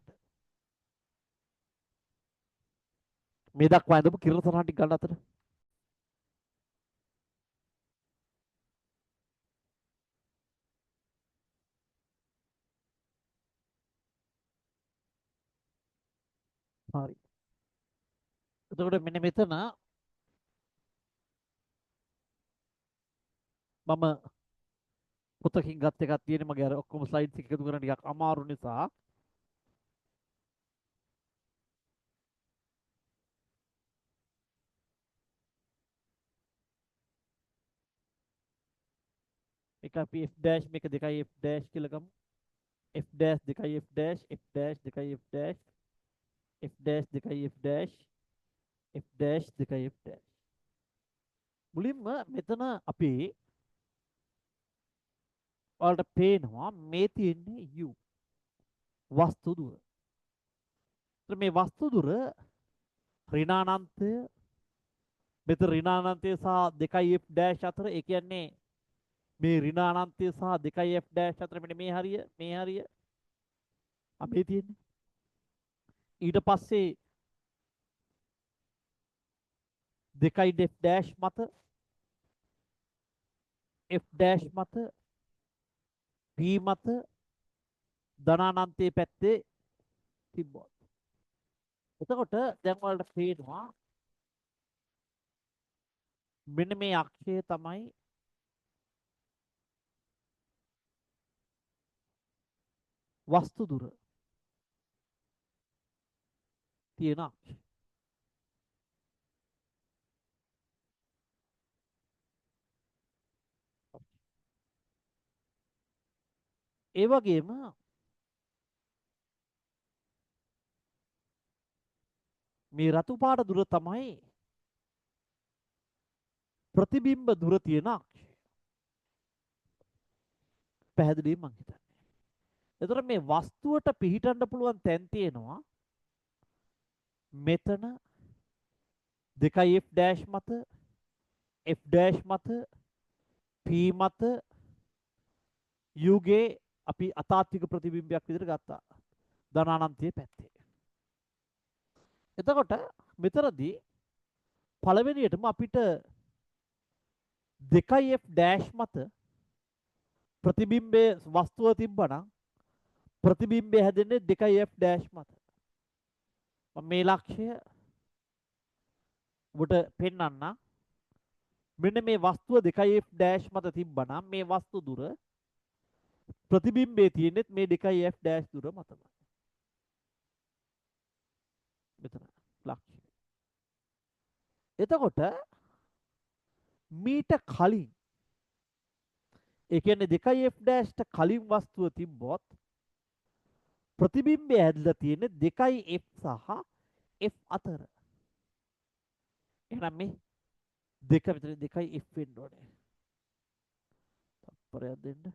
මේ දක්වා ඇඳපු කිරණ සරහන් ටික ගන්න අතර. හරි. එතකොට මෙන්න මෙතන මම පොතකින් ගත් එකක් තියෙන මගේ අර ඔක්කොම ස්ලයිඩ්ස් එක එකතු කරන්න ටිකක් අමාරු නිසා මේක අපි f dash මේක 2 f dash කියලා ගමු. f dash 2 f dash f dash 2 f dash f dash 2 f dash f dash 2 f dash. මුලින්ම මෙතන අපි ඔයාලට පේනවා මේ තියෙන්නේ u වස්තු දුර. ඒතර මේ වස්තු දුර ඍණානන්තය මෙතන ඍණානන්තය සහ 2f dash අතර ඒ කියන්නේ මේ ඍණානන්තය සහ 2f dash අතර මෙන්න මේ හරිය අපේ තියෙන්නේ. ඊට පස්සේ 2 f dash මත f dash මත p මත ධනානන්තයේ පැත්තේ තිබ්බොත්. එතකොට දැන් ඔයාලට පේනවා මෙන්න මේ අක්ෂය තමයි වස්තු දුර තියෙන අක්ෂය. ඒ වගේම මේ රතු පාට දුර තමයි ප්‍රතිබිම්බ දුර තියෙන අක්ෂය. පැහැදිලි මං හිතන්නේ. එතකොට මේ වස්තුවට පිහිටන්න පුළුවන් තැන් තියෙනවා මෙතන 2f dash මත f dash මත p මත u ගේ අපි අතාත්වික ප්‍රතිබිම්බයක් විදිහට ගත්තා ධනානන්තයේ පැත්තේ. එතකොට මෙතනදී පළවෙනියටම අපිට 2f dash මත ප්‍රතිබිම්බයේ වස්තුව තිබ්බනම් ප්‍රතිබිම්බය හැදෙන්නේ 2f dash මත. මම මේ ලක්ෂය ඔබට පෙන්වන්න. මෙන්න මේ වස්තුව 2f dash මත තිබ්බනම් මේ වස්තු දුර ප්‍රතිබිම්බයේ තියෙන්නේ මේ 2f dash දුර මතමයි. මෙතන ලක්ෂය. එතකොට මීට කලින් ඒ කියන්නේ 2f dash ට කලින් වස්තුව තිබ්බොත් ප්‍රතිබිම්බය හැදලා තියෙන්නේ 2f සහ f අතර. එහෙනම් මේ දෙක විතර 2f වෙන්න ඕනේ. තප්පරයක් දෙන්න.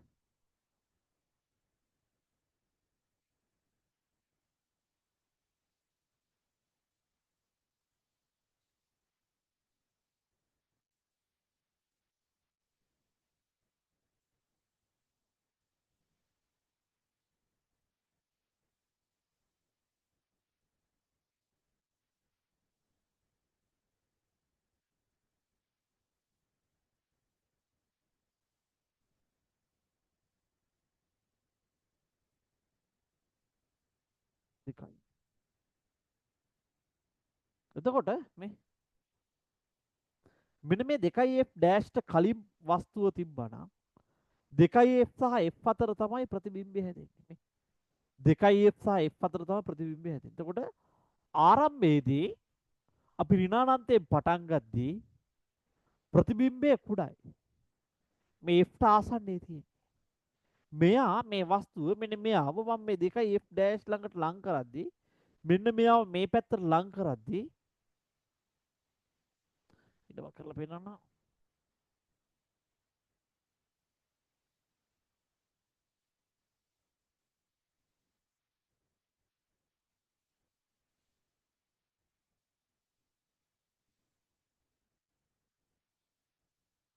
දෙකයි. එතකොට මේ මෙන්න මේ 2f dash ට කලින් වස්තුව තිබ්බනම් 2f සහ f අතර තමයි ප්‍රතිබිම්බය හැදෙන්නේ. 2f සහ f අතර තමයි ප්‍රතිබිම්බය හැදෙන්නේ. එතකොට ආරම්භයේදී අපි ඍණානන්තයෙන් පටන් ගද්දී ප්‍රතිබිම්බය කුඩායි. මේ f ට ආසන්නයේ තියෙන්නේ. මෙයා මේ වස්තුව මෙන්න මෙයාව මම මේ 2f dash ළඟට ලං කරද්දී මෙන්න මෙයාව මේ පැත්තට ලං කරද්දී ඉඩම කරලා පෙන්නන්න.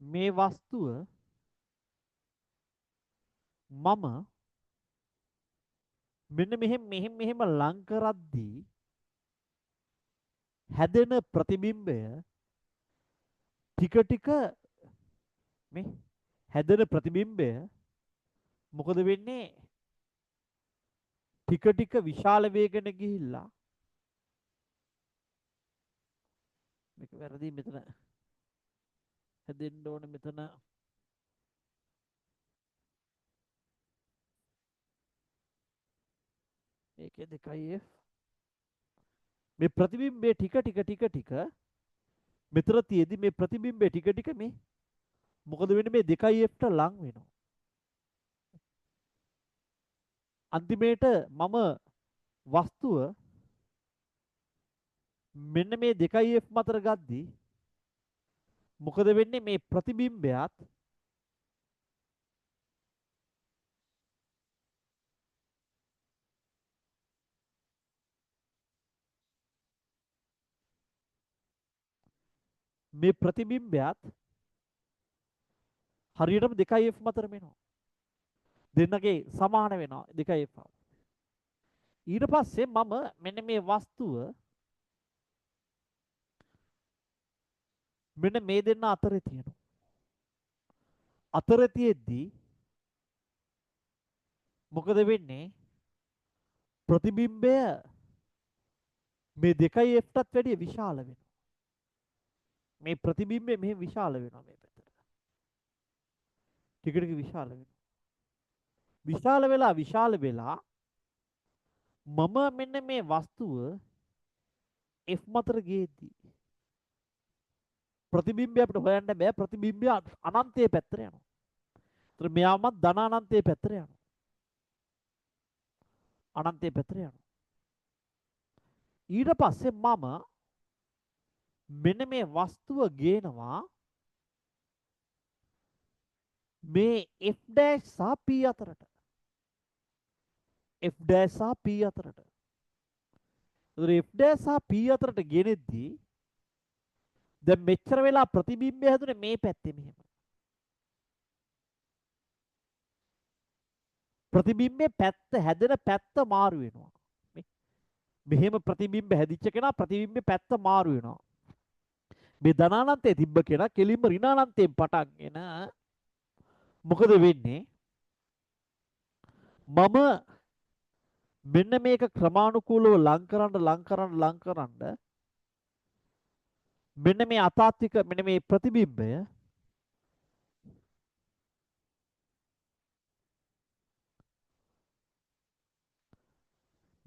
මේ වස්තුව මම මෙන්න මෙහෙම ලං කරද්දී හැදෙන ප්‍රතිබිම්බය ටික ටික මේ හැදෙන ප්‍රතිබිම්බය මොකද වෙන්නේ? ටික ටික විශාල වේගන ගිහිල්ලා වැරදි මෙතන හැදෙන්න ඕනේ මෙතන මේකේ 2f මේ ප්‍රතිබිම්බයේ ටික මෙතන තියේදී මේ ප්‍රතිබිම්බයේ ටික මේ මොකද වෙන්නේ මේ 2f ට ලං වෙනවා. අන්තිමේට මම වස්තුව මෙන්න මේ 2f මතර ගද්දී මොකද වෙන්නේ මේ ප්‍රතිබිම්බයත් මේ ප්‍රතිබිම්බයත් හරියටම 2f මතර වෙනවා. දෙන්නගේ සමාන වෙනවා 2f. ඊට පස්සේ මම මෙන්න මේ වස්තුව මෙන්න මේ දෙන්න අතරේ තියෙනවා. අතරේ තියෙද්දී මොකද වෙන්නේ? ප්‍රතිබිම්බය මේ 2f ටත් වැඩිය විශාල වෙනවා. මේ ප්‍රතිබිම්බය මෙහෙම විශාල වෙනවා මේ පැත්තට. ටික ටික විශාල වෙනවා. විශාල වෙලා මම මෙන්න මේ වස්තුව f මතර ගේද්දී ප්‍රතිබිම්බය අපිට හොයන්න බෑ. ප්‍රතිබිම්බය අනන්තයේ පැත්තට යනවා. ඒතර මෙයාමත් ධන අනන්තයේ පැත්තට යනවා. අනන්තයේ පැත්තට යනවා. ඊට පස්සේ මම මෙන්න මේ වස්තුව ගේනවා මේ f' සහ p අතරට. f' සහ p අතරට. ඒතර f' සහ p අතරට ගෙනෙද්දී දැන් මෙච්චර වෙලා ප්‍රතිබිම්බය හැදුනේ මේ පැත්තේ මෙහෙම. ප්‍රතිබිම්බේ පැත්ත හැදෙන පැත්ත මාරු වෙනවා. මෙහෙම ප්‍රතිබිම්බ හැදිච්ච කෙනා ප්‍රතිබිම්බේ පැත්ත මාරු වෙනවා. මේ ධනානන්තයේ තිබ්බ කෙනා කෙලින්ම ඍණානන්තයෙන් පටන්ගෙන මොකද වෙන්නේ? මම මෙන්න මේක ක්‍රමානුකූලව ලං කරන්න මෙන්න මේ අතාත්වික මෙන්න මේ ප්‍රතිබිම්බය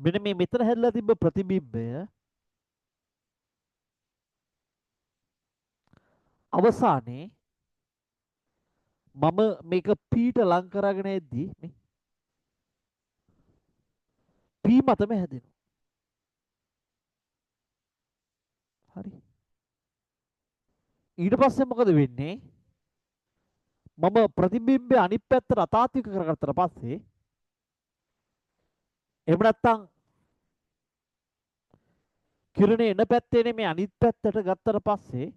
මෙන්න මේ මෙතන හැදලා තිබ්බ ප්‍රතිබිම්බය අවසානයේ මම මේක p ට ලං කරගෙන එද්දී මේ p මතම හැදෙනවා. හරි. ඊට පස්සේ මොකද වෙන්නේ? මම ප්‍රතිබිම්බය අනිත් පැත්තට අතාත්වික කරගත්තට පස්සේ එහෙම නැත්නම් කිරණේ එන පැත්තේ නෙමෙයි අනිත් පැත්තට ගත්තට පස්සේ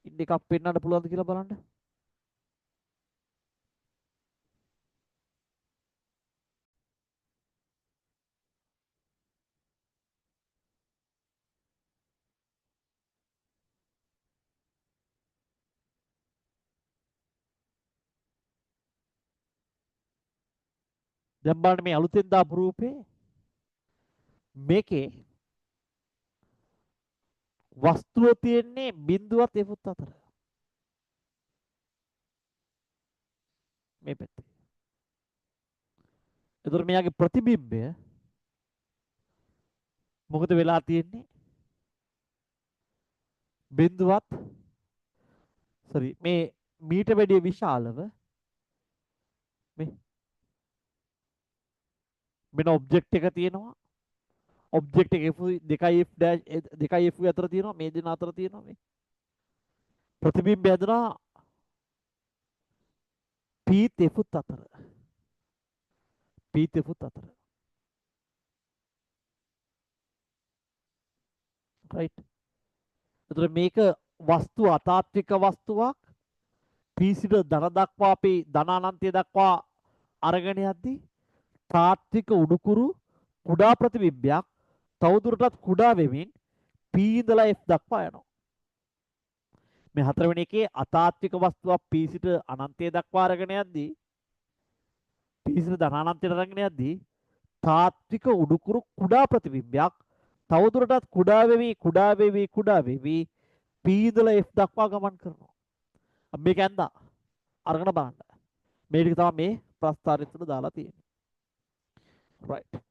ඉන්න එකක් පෙන්වන්න පුළුවන්ද කියලා බලන්න. දැන් බලන්න මේ අලුතෙන් දාපු රූපේ මේකේ වස්තුව තියෙන්නේ බිඳුවත් එපුත් අතර. මේ පැත්තේ. එතකොට මෙයාගේ ප්‍රතිබිම්බය මොකද වෙලා තියෙන්නේ? බිඳුවත් මේ මීට වැඩිය විශාලව මේ මෙන්න ඔබ්ජෙක්ට් එක තියෙනවා. ඔබ්ජෙක්ට් එක f2f අතර තියෙනවා. මේ දෙන අතර තියෙනවා මේ. ප්‍රතිබිම්බය හදනවා p තෙෆුත් අතර. p තෙෆුත් අතර. right. එතකොට මේක වස්තු අතාත්වික වස්තුවක් p සිට ධන දක්වා අපි ධනානන්තය දක්වා අරගෙන යද්දී තාත්වික උඩුකුරු කුඩා ප්‍රතිබිම්බයක් තවදුරටත් කුඩා වෙමින් p ඉඳලා f දක්වා යනවා. මේ හතරවෙනි එකේ අතාත්වික වස්තුවක් p සිට අනන්තය දක්වා අරගෙන යද්දී p සිට ධනානන්තයට අරගෙන යද්දී තාත්වික උඩුකුරු කුඩා ප්‍රතිබිම්බයක් තවදුරටත් කුඩා වෙවි P ඉඳලා F දක්වා ගමන් කරනවා. අපි මේක ඇඳා අරගෙන බලන්න. මේ ටික තමයි මේ ප්‍රස්ථාරය තුළ දාලා තියෙන්නේ. right.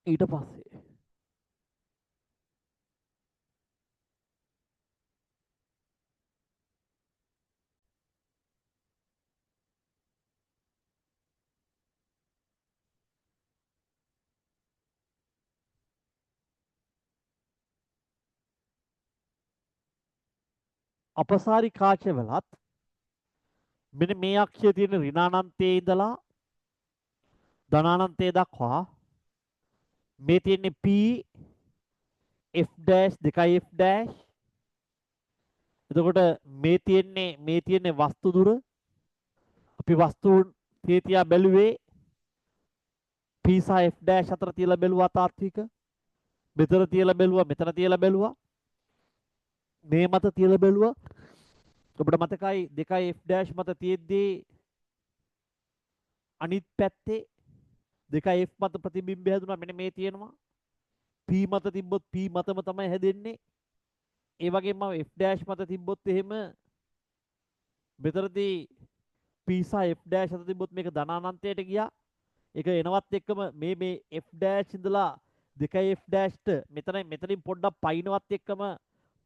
ඊට පස්සේ අපසාරි කාචවලත් මෙන්න මේ අක්ෂය තියෙන ඍණානන්තයේ ඉඳලා ධනානන්තයේ දක්වා මේ තියෙන්නේ P F dash 2 F dash. එතකොට මේ තියෙන්නේ වස්තු දුර. අපි වස්තුන් තියා බැලුවේ P සහ F dash අතර තියලා බැලුවා තාත්වික. මෙතන තියලා බැලුවා, මෙතන තියලා බැලුවා. මේ මත තියලා බැලුවා. ඔබට මතකයි 2 F dash මත තියෙද්දී අනිත් පැත්තේ 2 F මත ප්‍රතිබිම්බය හැදුනා. මෙන්න මේ තියෙනවා. P මත තිබ්බොත් P මතම තමයි හැදෙන්නේ. ඒ වගේම F dash මත තිබ්බොත් එහෙම මෙතනදී P සහ F dash අතර තිබ්බොත් මේක ධනානන්තයට ගියා. ඒක එනවත් එක්කම මේ F dash ඉඳලා 2 F dash ට මෙතනින් පොඩ්ඩක් පයින්වත් එක්කම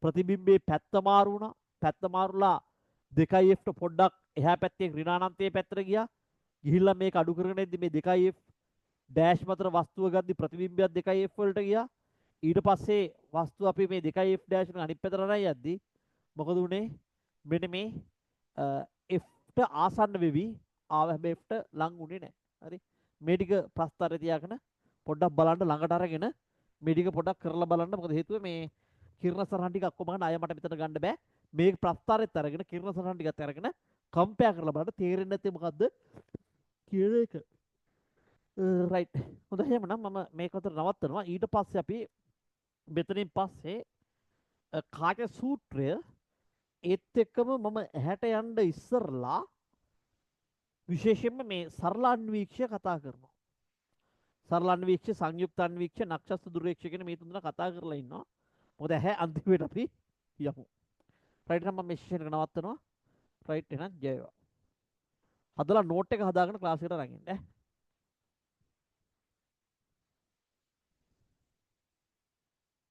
ප්‍රතිබිම්බේ පැත්ත මාරු වුණා. පැත්ත මාරුලා 2 F ට පොඩ්ඩක් එහා පැත්තේ ඍණානන්තයේ පැත්තට ගියා. ගිහිල්ලා මේක අඩු කරගෙන ඉද්දි මේ 2 F ඩෑෂ් මතර වස්තුව ගද්දි ප්‍රතිබිම්බයක් 2 F වලට ගියා. ඊට පස්සේ වස්තුව අපි මේ 2 F ඩෑෂ් වලින් අනිත් පැත්තට අරන් යද්දි මොකද උනේ? මෙන්න මේ F ට ආසන්න වෙවි ආව හැබැයි F ට ලං උනේ නැහැ. හරි. මේ ටික ප්‍රස්තාරය තියාගෙන පොඩ්ඩක් බලන්න ළඟට අරගෙන මේ ටික පොඩ්ඩක් කරලා බලන්න. මොකද හේතුව මේ කිරණ සරහන් ටික ඔක්කොම ගන්න අය මට මෙතන ගන්න බෑ. මේ ප්‍රස්තාරෙත් අරගෙන කිරණ සරහන් ටිකත් අරගෙන කම්පෙයාර් කරලා බලන්න තේරෙන්නේ නැත්තේ මොකද්ද කියන එක. රයිට්. හොඳයි එහෙනම් මම මේක උතර නවත්තනවා. ඊට පස්සේ අපි මෙතනින් පස්සේ කාච සූත්‍රය ඒත් එක්කම මම ඇහැට යන්න ඉස්සරලා විශේෂයෙන්ම මේ සරල අන්වීක්ෂය කතා කරනවා. සරල අන්වීක්ෂය, සංයුක්ත අන්වීක්ෂය, නක්ෂත්‍ර දුර්වීක්ෂය කියන මේ තුන කතා කරලා ඉන්නවා. මොකද ඇහැ අන්තිමට අපි යමු. රයිට් නම් මම මේ සෙෂන් එක නවත්තනවා. රයිට් එහෙනම් ජය වේවා. හදලා නෝට් එක හදාගෙන ක්ලාස් එකට අරන් ඉන්න ඈ.